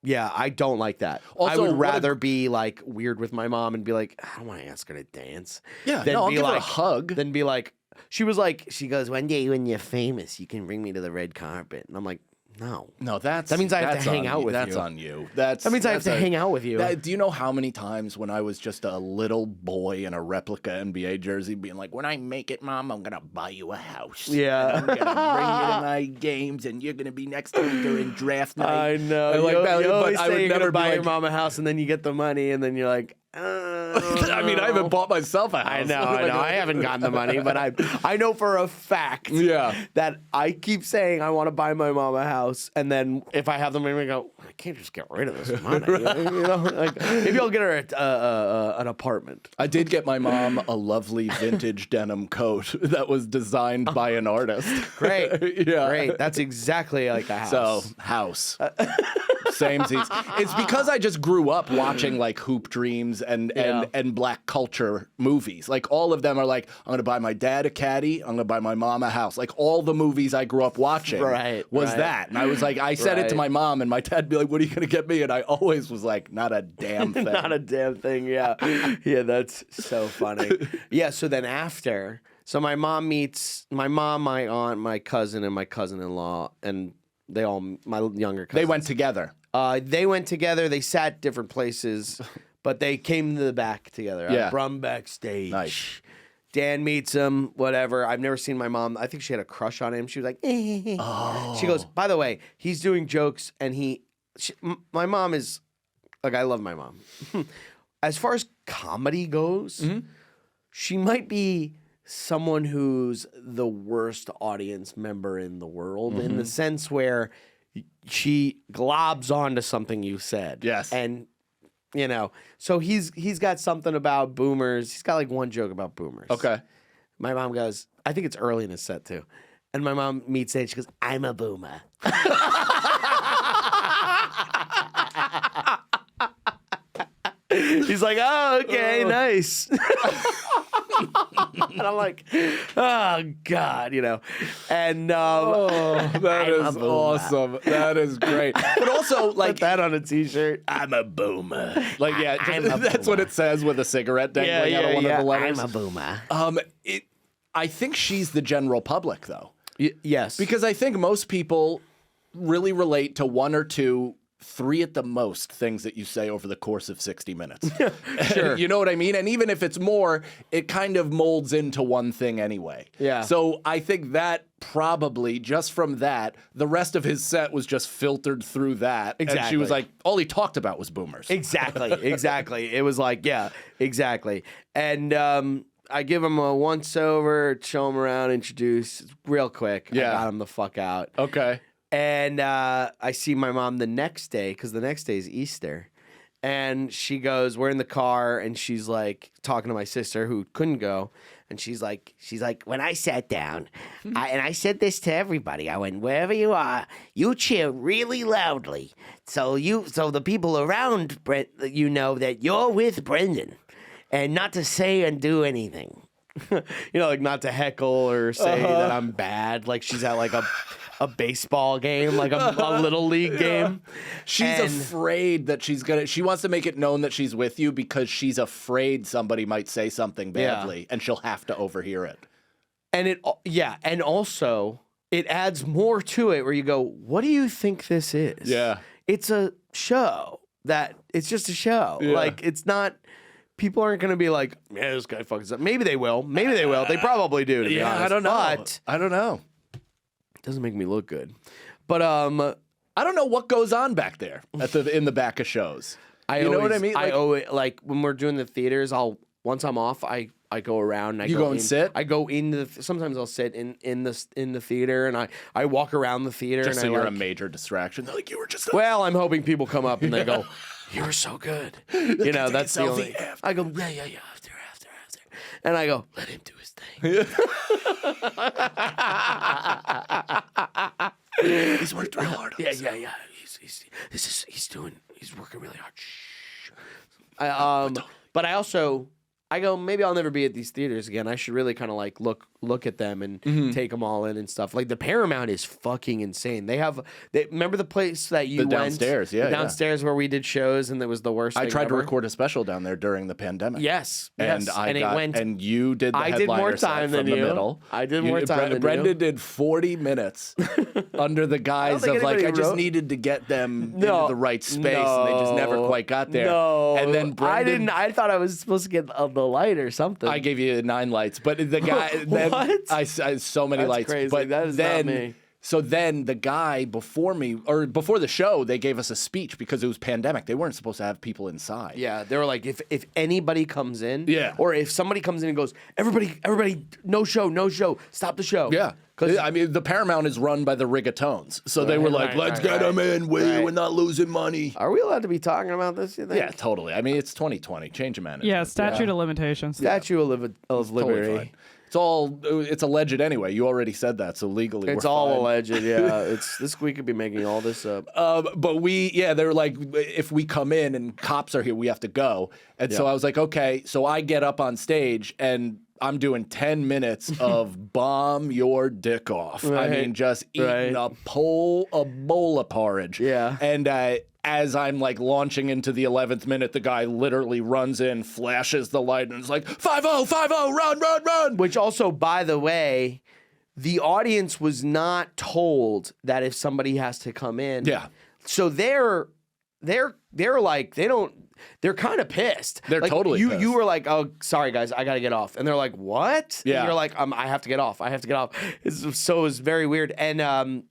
Yeah, I don't like that. I Also, would what a- rather be like weird with my mom and be like, I don't want to ask her to dance. Yeah, Than no, I'll be give her a like, hug. Then be like, she goes, one day when you're famous, you can bring me to the red carpet. And I'm like, no. No, that means I have to that's hang on out you. with That's you. on you. That That means I have to hang out with you. Do you know how many times when I was just a little boy in a replica NBA jersey being like, when I make it, Mom, I'm going to buy you a house. Yeah. And I'm going to bring you to my games, and you're going to be next to me during draft night. I know. I like you, that, you but always I say would you're never gonna be buy your like- mom a house, and then you get the money, and then you're like, I mean, I haven't bought myself a house. I know. I haven't gotten the money, but I know for a fact Yeah. that I keep saying I want to buy my mom a house, and then if I have the money, I go, I can't just get rid of this money. You know, like maybe I'll get her an apartment. I did get my mom a lovely vintage denim coat that was designed by an artist. Great, Yeah. great. That's exactly like a So, house. house. Samesies. It's because I just grew up watching like Hoop Dreams and black culture movies. Like all of them are like, I'm gonna buy my dad a caddy, I'm gonna buy my mom a house. Like all the movies I grew up watching was that. And I was like, I said it to my mom, and my dad'd be like, what are you gonna get me? And I always was like, not a damn thing. Not a damn thing. Yeah, yeah. That's so funny. Yeah. So then after, so my mom meets my mom, my aunt, my cousin, and my cousin-in-law, and they all my younger cousins. They went together. They went together. They sat different places, but they came to the back together. Yeah. I brought 'em backstage. Nice. Dan meets him, whatever. I've never seen my mom. I think she had a crush on him. She was like, She goes, by the way, he's doing jokes, and my mom is, like, I love my mom. As far as comedy goes, she might be someone who's the worst audience member in the world in the sense where she globs onto something you said. Yes. And You know, so he's got something about boomers. He's got like one joke about boomers. Okay. My mom goes, I think it's early in his set too. And my mom meets it. She goes, I'm a boomer. He's like, oh, okay, nice. And I'm like, oh, God, you know. And That is awesome. That is great. But also, like, put that on a T-shirt. I'm a boomer. like, yeah, that's what it says with a cigarette dangling out of one of the letters. I'm a boomer. I think she's the general public, though. Yes. Because I think most people really relate to one or two, three at the most things that you say over the course of 60 minutes. Sure. You know what I mean? And even if it's more, it kind of molds into one thing anyway. Yeah. So I think that probably, just from that, the rest of his set was just filtered through that. And she Exactly. was like, all he talked about was boomers. Exactly. It was like, yeah, exactly. And I give him a once over, show him around, introduce real quick. Yeah. I got him the fuck out. Okay. And I see my mom the next day, because the next day is Easter. And she goes, we're in the car, and she's like talking to my sister who couldn't go. And she's like, when I sat down, and I said this to everybody, I went, wherever you are, you cheer really loudly. So the people around, you know that you're with Brendan. And not to say and do anything. You know, like not to heckle or say that I'm bad. Like she's at like a baseball game, like a little league game. She's afraid that she wants to make it known that she's with you because she's afraid somebody might say something badly and she'll have to overhear it. And and also it adds more to it where you go, what do you think this is? Yeah. It's a show it's just a show. Yeah. Like it's not. People aren't going to be like, yeah, this guy fucks up. Maybe they will. They probably do, to be honest. I don't know. But I don't know. it doesn't make me look good. But I don't know what goes on back there in the back of shows. You know what I mean? Like when we're doing the theaters, once I'm off, I go around. And go and sit? I go into sometimes I'll sit in the theater, and I walk around the theater. Just and so I you're like, a major distraction. They're like, you were just. Well, I'm hoping people come up and they go, "You were so good." You know, that's the only. after. I go, yeah. After. And I go, let him do his thing. He's worked real hard. On this. Yeah. He's working really hard. But I go, maybe I'll never be at these theaters again. I should really kind of like look at them and take them all in and stuff. Like the Paramount is fucking insane. They remember the place that you The downstairs, went? yeah, The downstairs where we did shows and it was the worst I thing tried to ever? record a special down there during the pandemic. Yes. And and you did the I did more headliner set time from than the you. middle. I did more time than Brendan you. did 40 minutes under the guise think of like, anybody I just wrote- needed to get them into No, the right space, and they just never quite got there. No. And then Brendan, I didn't. I thought I was supposed to get the light or something. I gave you 9 lights, but the guy, then What? I so many That's lights. crazy. But That is then, not me. So then the guy before me, or before the show, they gave us a speech because it was pandemic. They weren't supposed to have people inside. Yeah, they were like, if anybody comes in, Yeah. or if somebody comes in and goes, everybody, no show, stop the show. Yeah. 'Cause- I mean, the Paramount is run by the Rigatones. So they were like, right, let's right, get them in. right. We're not losing money. Are we allowed to be talking about this? You think? Yeah, totally. I mean, it's 2020. Change of management. Yeah, statute of limitations. Statue of Totally Liberty. fine. It's alleged anyway. You already said that, so legally It's we're all fine. alleged. Yeah, we could be making all this up. But they were like, if we come in and cops are here, we have to go. And so I was like, okay. So I get up on stage and I'm doing 10 minutes of bomb your dick off. Right. I mean, just eating a bowl of porridge. Yeah. And as I'm like launching into the 11th minute, the guy literally runs in, flashes the light, and is like, 5-0, run. Which also, by the way, the audience was not told that if somebody has to come in. Yeah. So they're like, they're kind of pissed. They're like, totally pissed. You were like, oh, sorry guys, I gotta get off. And they're like, what? Yeah. And you're like, I have to get off. So it was very weird. And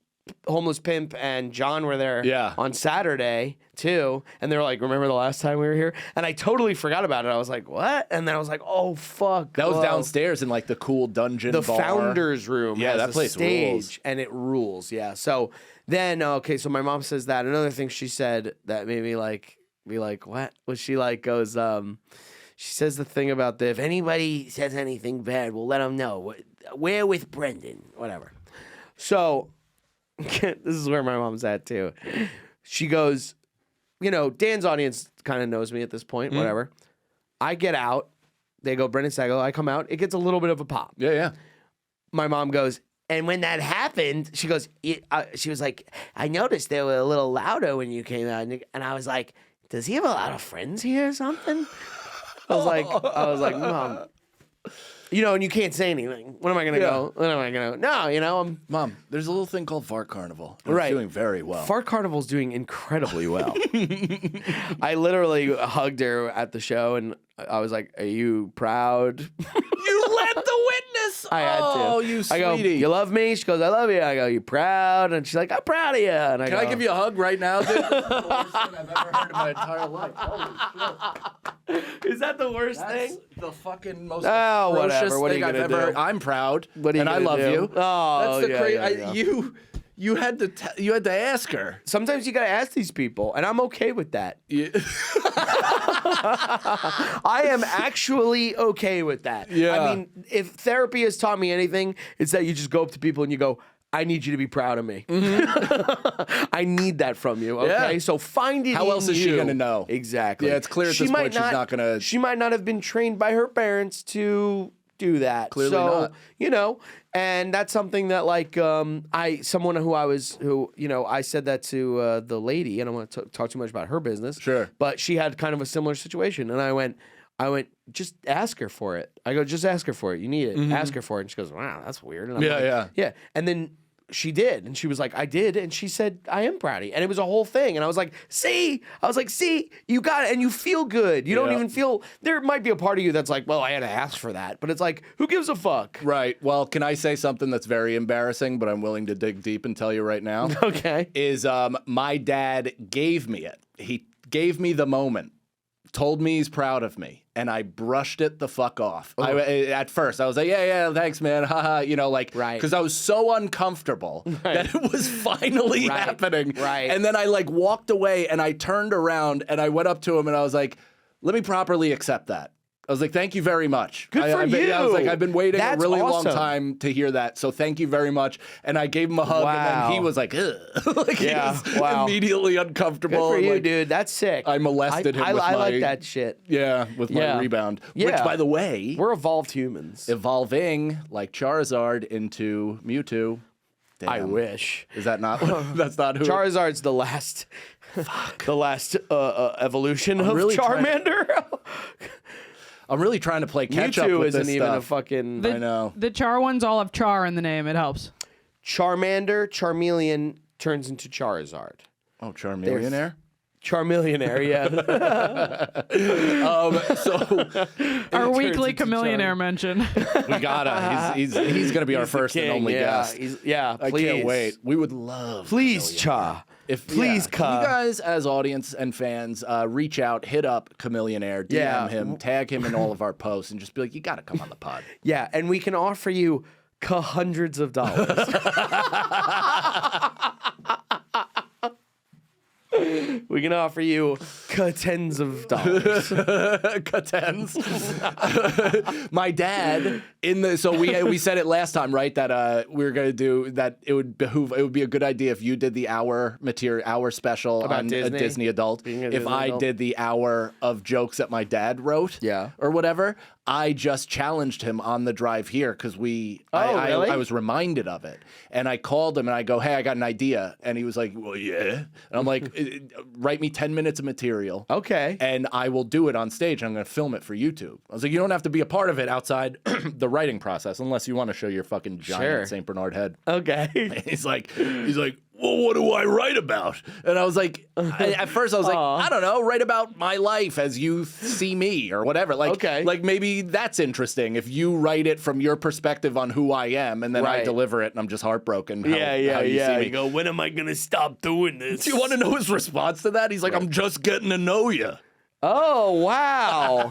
Homeless Pimp and John were there on Saturday too. And they were like, remember the last time we were here? And I totally forgot about it. I was like, what? And then I was like, oh fuck. That was whoa. downstairs in like the cool dungeon The bar. founder's room. Yeah, has that a place stage, rules. and it rules. Yeah. So then, so my mom says that. Another thing she said that made me like, be like, what? Was she like goes, she says the thing about if anybody says anything bad, we'll let them know. We're with Brendan, whatever. So this is where my mom's at too. She goes, Dan's audience kind of knows me at this point, whatever. I get out. They go, Brendan Sagalow. I come out. It gets a little bit of a pop. Yeah. My mom goes, and when that happened, she goes, she was like, I noticed they were a little louder when you came out. And I was like, does he have a lot of friends here or something? I was like, Mom, and you can't say anything. When am I going to go? When am I going to go? No, I'm... Mom, there's a little thing called Fart Carnival. And Right. It's doing very well. Fart Carnival's doing incredibly well. I literally hugged her at the show, and I was like, are you proud? You let the witness. I had to. Oh, you I go, sweetie. you love me? She goes, I love you. I go, you proud? And she's like, I'm proud of you. And Can I give you a hug right now, dude? That's the worst thing I've ever heard in my entire life. Holy shit. Is that the worst That's thing? the fucking most Oh, atrocious whatever. What are you thing I've gonna ever do? heard. I'm proud, What are you and I gonna love do? you. Oh, That's the yeah, crazy. yeah. You had to you had to ask her. Sometimes you gotta ask these people, and I'm okay with that. Yeah. I am actually okay with that. Yeah. I mean, if therapy has taught me anything, it's that you just go up to people and you go, I need you to be proud of me. I need that from you. Okay, Yeah. so find it. How in else is she you. gonna know? Exactly. Yeah, it's clear at this point she's not gonna- She might not have been trained by her parents to do that. Clearly so, not. And that's something that I said that to the lady, and I don't want to talk too much about her business. Sure. But she had kind of a similar situation, and I went, just ask her for it. I go, just ask her for it. You need it. Ask her for it. And she goes, wow, that's weird. And I'm like, yeah. And then she did, and she was like, I did, and she said, I am proud of you. And it was a whole thing, and I was like, see, you got it, and you feel good. You don't even feel, there might be a part of you that's like, well, I had to ask for that, but it's like, who gives a fuck? Right. Well, can I say something that's very embarrassing, but I'm willing to dig deep and tell you right now? Okay. Is my dad gave me it. He gave me the moment, told me he's proud of me, and I brushed it the fuck off. At first, I was like, yeah, thanks, man, haha, Right. because I was so uncomfortable that it was finally happening. Right. And then I walked away, and I turned around, and I went up to him, and I was like, let me properly accept that. I was like, thank you very much. Good for you. I was like, I've been waiting That's a really long awesome. time to hear that, so thank you very much. And I gave him a hug, and then he Wow. was like, ugh. Yeah, he was wow. immediately Good uncomfortable. for you, like, dude. That's sick. I molested him I with I like my- that shit. Yeah, with my Yeah. rebound. Yeah. Which, by the way, We're evolved humans. evolving like Charizard into Mewtwo. Damn. I wish. Is that not? That's not who. Charizard's the last, evolution of really trying- Charmander. I'm really trying to play catch up Mewtwo with isn't this even stuff. a fucking I know. The Char ones all have Char in the name. It helps. Charmander. Charmeleon turns into Charizard. Oh, Charmeleonaire. Charmeleonaire, yeah. So Our turns weekly into chameleonaire mention. we gotta. He's gonna be our first and King, only yeah. guest. Please. I can't wait. We would love. Please, Cha. Please, Can you Ka. guys, as audience and fans, reach out, hit up Chameleonaire, DM Yeah. him, tag him in all of our posts, and just be like, you got to come on the pod. Yeah, and we can offer you hundreds of dollars. We can offer you tens of dollars. Katens. My dad so we said it last time, right? That we were gonna do that. It would be a good idea if you did the hour special About on Disney? a Disney adult. Being a If Disney I adult? did the hour of jokes that my dad wrote, Yeah. or whatever. I just challenged him on the drive here because really? Oh, I was reminded of it, and I called him and I go, "Hey, I got an idea," and he was like, "Well, yeah," and I'm like, "Write me 10 minutes of material." Okay. And I will do it on stage. I'm going to film it for YouTube. I was like, you don't have to be a part of it outside the writing process unless you want to show your fucking giant Sure. St. Bernard head. Okay. He's like, well, what do I write about? And I was like, at first I was like, I don't know, write about my life as you see me or whatever. Like, Okay. like maybe that's interesting if you write it from your perspective on who I am, and then I Right. deliver it and I'm just heartbroken. How you see me. You go, when am I gonna stop doing this? Do you want to know his response to that? He's like, I'm just getting to know you. Oh, wow.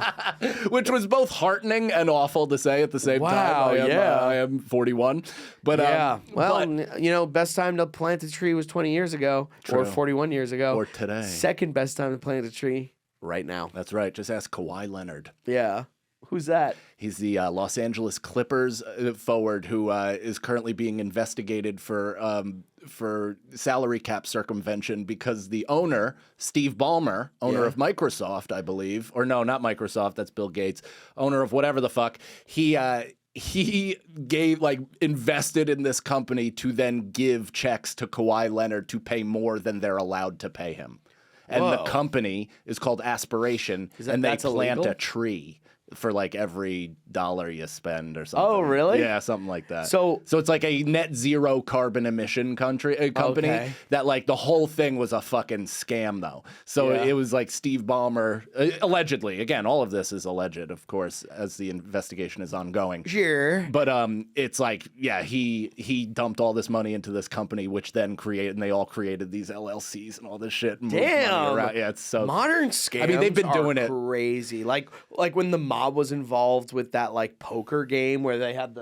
which was both heartening and awful to say at the same Wow, time. yeah. I am 41. But Yeah. Well, but- best time to plant a tree was 20 years ago or True. 41 years ago. Or today. Second best time to plant a tree right now. That's right. Just ask Kawhi Leonard. Yeah. Who's that? He's the Los Angeles Clippers forward who is currently being investigated for salary cap circumvention because the owner, Steve Ballmer, owner of Microsoft, I believe, or no, not Microsoft, that's Bill Gates, owner of whatever the fuck, he invested in this company to then give checks to Kawhi Leonard to pay more than they're allowed to pay him. And the company is called Aspiration, and they that's plant illegal? a tree for like every dollar you spend or something. Oh, really? Yeah, something like that. So it's like a net zero carbon emission company Okay. that like the whole thing was a fucking scam though. So Yeah. it was like Steve Ballmer, allegedly, again, all of this is alleged, of course, as the investigation is ongoing. Sure. But it's like, yeah, he dumped all this money into this company, which then and they all created these LLCs and all this shit. And moved money Damn. around. Yeah, it's so Modern scams I mean, they've been are doing it. crazy. Like when the mob was involved with that like poker game where they had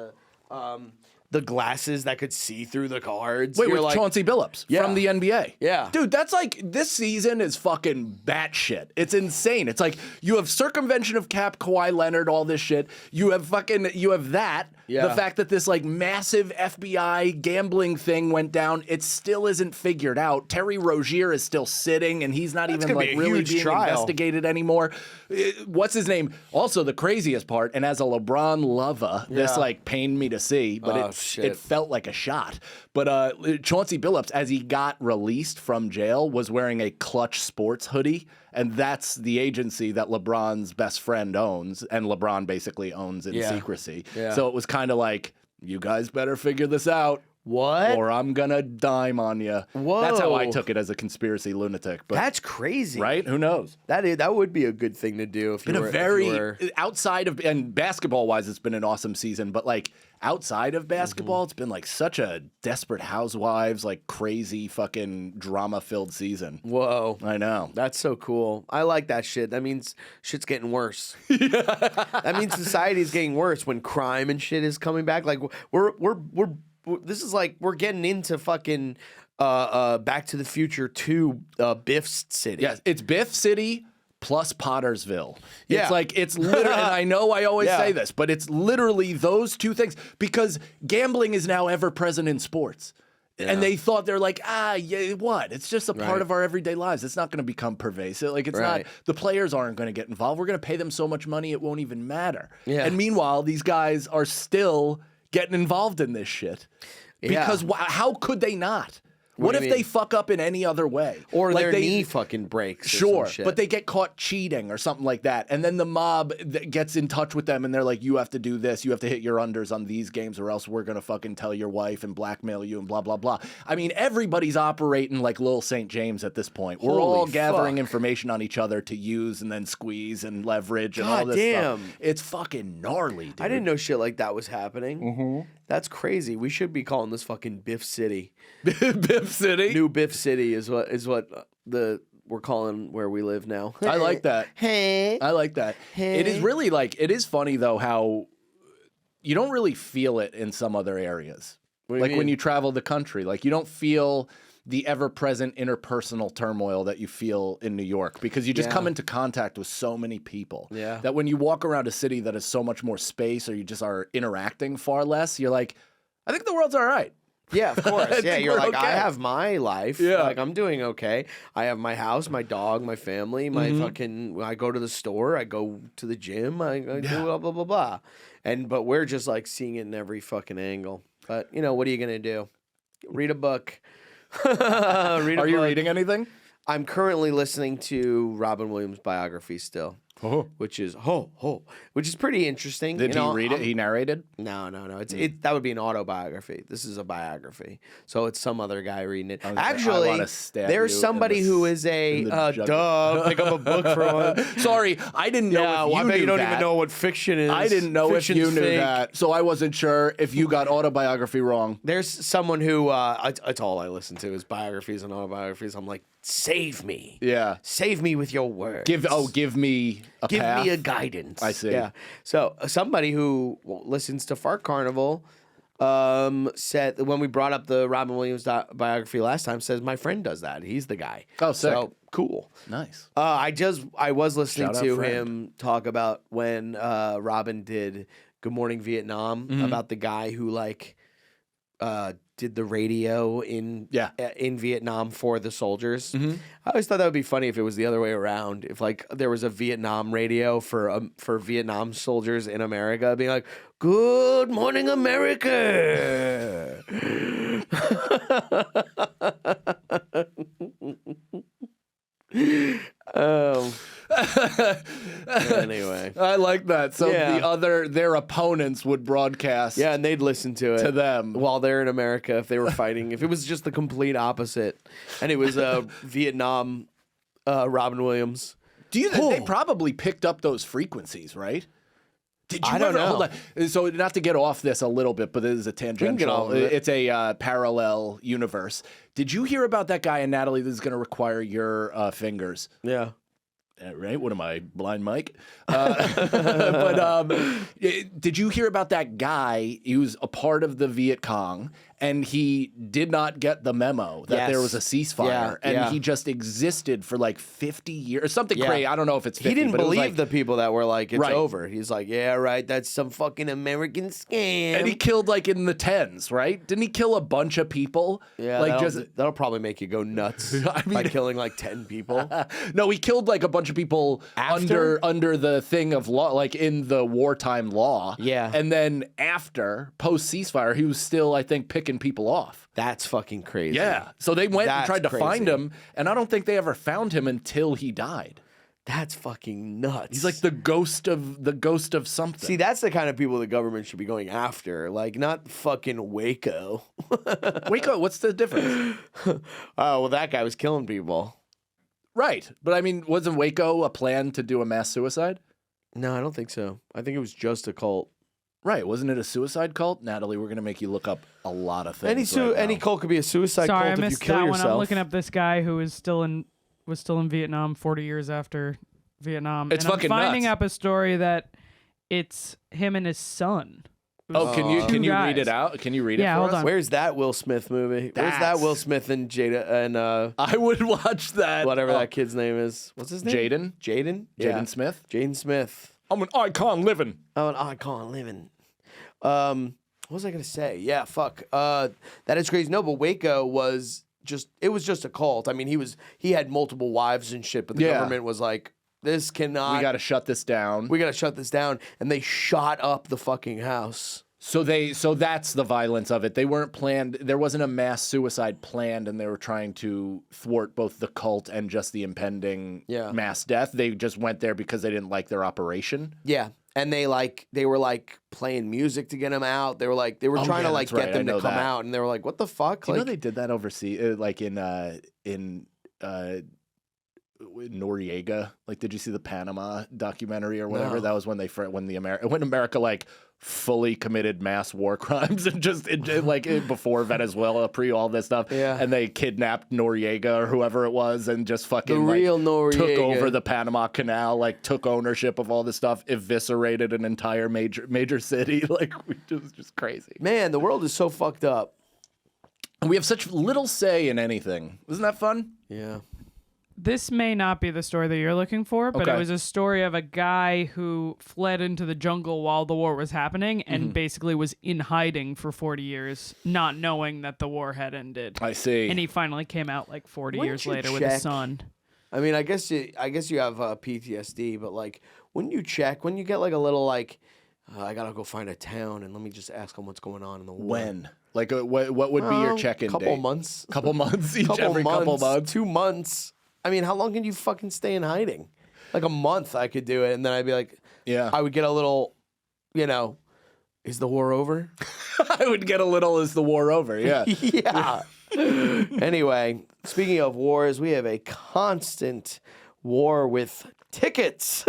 the glasses that could see through the cards. Wait, You're with like, Chauncey Billups Yeah. from the NBA. Yeah. Dude, that's like, this season is fucking batshit. It's insane. It's like, you have circumvention of cap, Kawhi Leonard, all this shit. You have that. Yeah. The fact that this like massive FBI gambling thing went down, it still isn't figured out. Terry Rozier is still sitting and he's not even gonna like be a really huge being trial. investigated anymore. What's his name? Also, the craziest part, and as a LeBron lover, this Yeah. like pained me to see, but Oh, it shit. felt like a shot. But Chauncey Billups, as he got released from jail, was wearing a Clutch Sports hoodie. And that's the agency that LeBron's best friend owns. And LeBron basically owns in Yeah. secrecy. Yeah. So it was kind of like, you guys better figure this out. What? Or I'm going to dime on you. That's how I Whoa. took it as a conspiracy lunatic. But, That's crazy. right? Who knows? That would be a good thing to do if you Been were a very, if you were- outside of, and basketball wise, it's been an awesome season. But like outside of basketball, it's been like such a Desperate Housewives, like crazy fucking drama filled season. Whoa. I know. That's so cool. I like that shit. That means shit's getting worse. That means society's getting worse when crime and shit is coming back. Like this is like we're getting into fucking Back to the Future 2 Biff's City. Yes, it's Biff City plus Pottersville. Yeah. It's like, it's literally, and I know I always Yeah. say this, but it's literally those two things because gambling is now ever present in sports. And they thought they're like, yeah, what? It's just a part Right. of our everyday lives. It's not going to become pervasive. Like, it's Right. not, the players aren't going to get involved. We're going to pay them so much money, it won't even matter. Yeah. And meanwhile, these guys are still getting involved in this shit. Because how could they not? What do if you they mean? fuck up in any other way? Or Like their they- knee fucking breaks. Or Sure, some shit. but they get caught cheating or something like that. And then the mob gets in touch with them and they're like, you have to do this. You have to hit your unders on these games or else we're going to fucking tell your wife and blackmail you and blah, blah, blah. I mean, everybody's operating like Lil St. James at this point. We're all Holy gathering fuck. information on each other to use and then squeeze and leverage and all God this damn. stuff. It's fucking gnarly, dude. I didn't know shit like that was happening. That's crazy. We should be calling this fucking Biff City. Biff City. New Biff City is what we're calling where we live now. I like that. Hey. I like that. It is really like, it is funny though how you don't really feel it in some other areas. What do you Like when mean? you travel the country, like you don't feel the ever-present interpersonal turmoil that you feel in New York because you just Yeah. come into contact with so many people. Yeah. That when you walk around a city that has so much more space or you just are interacting far less, you're like, I think the world's all right. Yeah, of course. Yeah, think you're we're like, I okay. have my life. Yeah. Like, I'm doing okay. I have my house, my dog, my family, my fucking. I go to the store. I go to the gym. I do blah, blah, blah, blah. But we're just like seeing it in every fucking angle. But, what are you going to do? Read a book. Are you reading anything? I'm currently listening to Robin Williams' biography still. which is which is pretty interesting. Did he read it? He narrated? No. That would be an autobiography. This is a biography, so it's some other guy reading it. Actually, there's somebody who is a pick up a book for one. Sorry, I didn't know. If you bet you don't that. even know what fiction is. I didn't know if you knew that, so I wasn't sure if you got autobiography wrong. There's someone who it's all I listen to is biographies and autobiographies. I'm like, save me. Yeah. Save me with your words. Give me a path. Me a guidance. I see. Yeah. So somebody who listens to Fart Carnival said when we brought up the Robin Williams biography last time, says my friend does that. He's the guy. Oh, sick. So cool. Nice. I was listening Shout out to friend. him talk about when Robin did Good Morning Vietnam about the guy who did the radio in Vietnam for the soldiers. I always thought that would be funny if it was the other way around. If there was a Vietnam radio for Vietnam soldiers in America, being like, "Good morning, America." Anyway, I like that. So their opponents would broadcast. Yeah, and they'd listen to it to them while they're in America if they were fighting. If it was just the complete opposite, and it was Vietnam, Robin Williams. They probably picked up those frequencies, right? Did you I don't know. Hold on. So not to get off this a little bit, but it is a tangential. It's a parallel universe. Did you hear about that guy? And Natalie, this is going to require your fingers. Yeah. Right? What am I, blind Mike? Did you hear about that guy? He was a part of the Viet Cong, and he did not get the memo that there was a ceasefire, and he just existed for 50 years, something crazy. I don't know if it's 50. He didn't but believe the people that were like, it's Right. over. He's like, yeah, right, that's some fucking American scam. And he killed in the tens, right? Didn't he kill a bunch of people? Yeah, that'll probably make you go nuts by killing 10 people. No, he killed a bunch of people After? under the thing of law, in the wartime law. Yeah. And then after, post ceasefire, he was still, I think, picking people off. That's fucking crazy. Yeah. So they went and That's tried to crazy. find him, and I don't think they ever found him until he died. That's fucking nuts. He's the ghost of something. See, that's the kind of people the government should be going after. Not fucking Waco. Waco, what's the difference? Oh, well, that guy was killing people. Right. But I mean, wasn't Waco a plan to do a mass suicide? No, I don't think so. I think it was just a cult. Right. Wasn't it a suicide cult? Natalie, we're going to make you look up a lot of things. Any cult could be a suicide Sorry, I cult if you missed kill that yourself. one. I'm looking up this guy who was still in Vietnam 40 years after Vietnam. It's and fucking I'm finding nuts. up a story that it's him and his son. Oh, can you Two read it guys. out? Can you read it Yeah, for hold us? on. Where's that Will Smith movie? Where's that That's- Will Smith and Jada and I would watch that. whatever that kid's name is? What's his name? Jaden? Jaden? Jaden Smith? Jaden Smith. I'm an icon living. Oh, an icon living. What was I gonna say? Yeah, fuck. That is crazy. No, but Waco was just a cult. I mean, he had multiple wives and shit, but the government was like, this cannot. We got to shut this down. We gotta shut this down, and they shot up the fucking house. So that's the violence of it. They weren't planned. There wasn't a mass suicide planned, and they were trying to thwart both the cult and just the impending mass death. They just went there because they didn't like their operation. Yeah. And they were playing music to get them out. They were trying to that's get right. them I to know come that. out, and they were like, "What the fuck?" Do you know they did that overseas, in Noriega? Did you see the Panama documentary or whatever? No. That was when America fully committed mass war crimes and just before Venezuela, pre all this stuff. Yeah. And they kidnapped Noriega or whoever it was and just fucking the real took Noriega over the Panama Canal, took ownership of all this stuff, eviscerated an entire major city. It was just crazy. Man, the world is so fucked up. And we have such little say in anything. Isn't that fun? Yeah. This may not be the story that you're looking for, but Okay. it was a story of a guy who fled into the jungle while the war was happening and basically was in hiding for 40 years, not knowing that the war had ended. I see. And he finally came out 40 Wouldn't years you later with his check- son. I mean, I guess you have PTSD, but when you check, when you get a little I gotta go find a town and let me just ask them what's going on in the war. When? What would be your check-in date? Couple months. Couple months each, Couple every months, couple months. 2 months. I mean, how long can you fucking stay in hiding? like a month I could do it, and then I'd be like, Yeah. I would get a little, is the war over? I would get a little "Is the war over?" Yeah. Yeah. Anyway, speaking of wars, we have a constant war with tickets.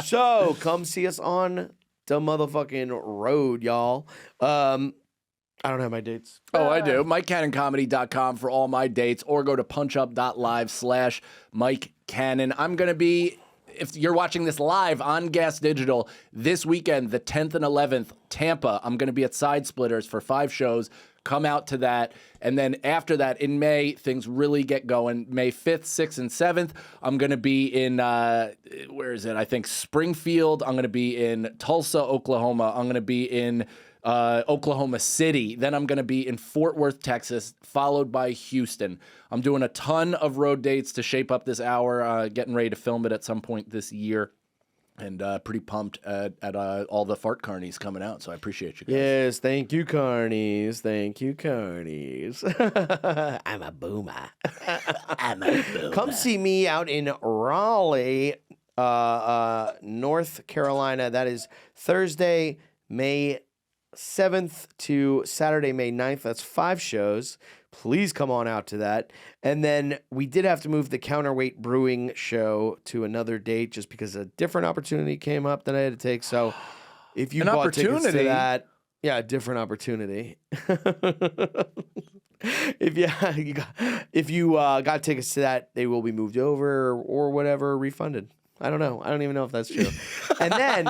So come see us on the motherfucking road, y'all. I don't have my dates. Oh, I do. MikeCannonComedy.com for all my dates, or go to punchup.live/Mike Cannon. I'm going to be, if you're watching this live on Gas Digital, this weekend, the 10th and 11th, Tampa. I'm going to be at Side Splitters for 5 shows. Come out to that. And then after that, in May, things really get going. May 5th, 6th, and 7th, I'm going to be in, where is it? I think Springfield. I'm going to be in Tulsa, Oklahoma. I'm going to be in Oklahoma City. Then I'm going to be in Fort Worth, Texas, followed by Houston. I'm doing a ton of road dates to shape up this hour, getting ready to film it at some point this year. And pretty pumped at all the Fart Carnies coming out. So I appreciate you guys. Yes, thank you, Carnies. Thank you, Carnies. I'm a boomer. I'm a boomer. Come see me out in Raleigh, North Carolina. That is Thursday, May 7th to Saturday, May 9th. That's 5 shows. Please come on out to that. And then we did have to move the Counterweight Brewing show to another date just because a different opportunity came up that I had to take. So if you bought tickets to that, yeah, a different opportunity. If you got tickets to that, they will be moved over or whatever, refunded. I don't know. I don't even know if that's true. And then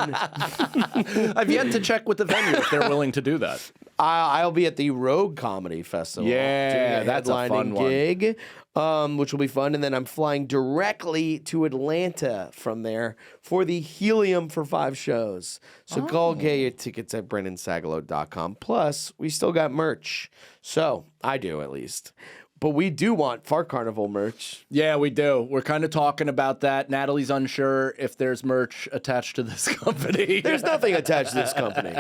I've yet to check with the venue if they're willing to do that. I'll be at the Rogue Comedy Festival. Yeah, doing that's a fun gig, which will be fun. And then I'm flying directly to Atlanta from there for the Helium for 5 shows. So go get your tickets at BrendanSagalow.com. Plus, we still got merch. So I do, at least. But we do want Fart Carnival merch. Yeah, we do. We're kind of talking about that. Natalie's unsure if there's merch attached to this company. There's nothing attached to this company.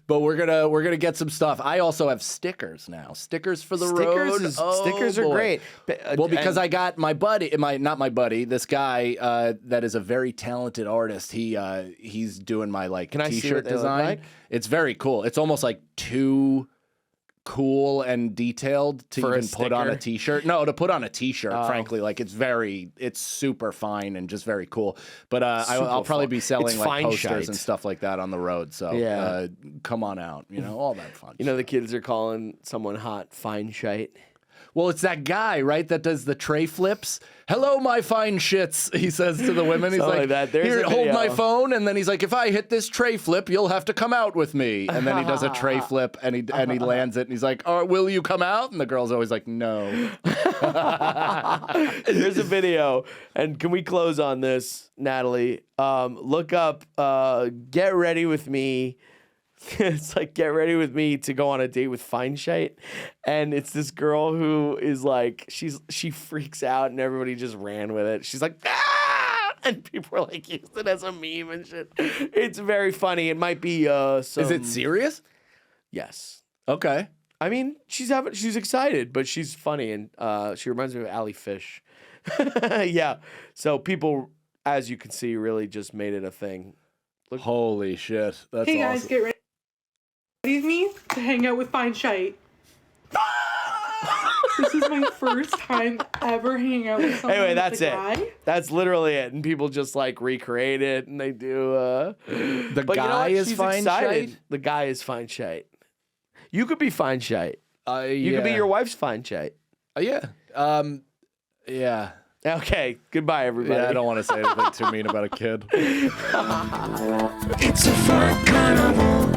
But we're gonna get some stuff. I also have stickers now. Stickers for the road. Stickers are great. Well, because I got my buddy, not my buddy, this guy that is a very talented artist. He's doing my Can I see t-shirt what they look design. like? It's very cool. It's almost like too cool and detailed to For a even put on a sticker? t-shirt. No, to put on a t-shirt, frankly, like it's super fine and just very cool. But I'll probably be selling It's like fine posters shite. and stuff like that on the road. So Yeah. come on out, all that fun. You know, the kids are calling someone hot fine shite. Well, it's that guy, right, that does the tray flips. Hello, my fine shits, he says to the women. He's Something like, like that. There's here, a hold my video. phone. And then he's like, if I hit this tray flip, you'll have to come out with me. And then he does a tray flip and he lands it. And he's like, oh, will you come out? And the girl's always like, no. There's a video, and can we close on this, Natalie? Look up Get Ready With Me. It's like, get ready with me to go on a date with fine shite. And it's this girl who is like, she freaks out and everybody just ran with it. She's like, ah! And people are like, use it as a meme and shit. It's very funny. It might be some... Is it serious? Yes. Okay. I mean, she's excited, but she's funny, and she reminds me of Allie Fish. Yeah. So people, as you can see, really just made it a thing. Holy shit. That's Hey guys, awesome. get ready with me to hang out with fine shite. This is my first time ever hanging out with someone. Anyway, with that's a it. guy. That's literally it. And people just like recreate it, and they do. The But you know guy what? is She's fine excited. shite? The guy is fine shite. You could be fine shite. You could be Yeah. your wife's fine shite. Yeah. Yeah. Okay. Goodbye, everybody. Yeah, I don't want to say anything too mean about a kid. It's a Fart Carnival.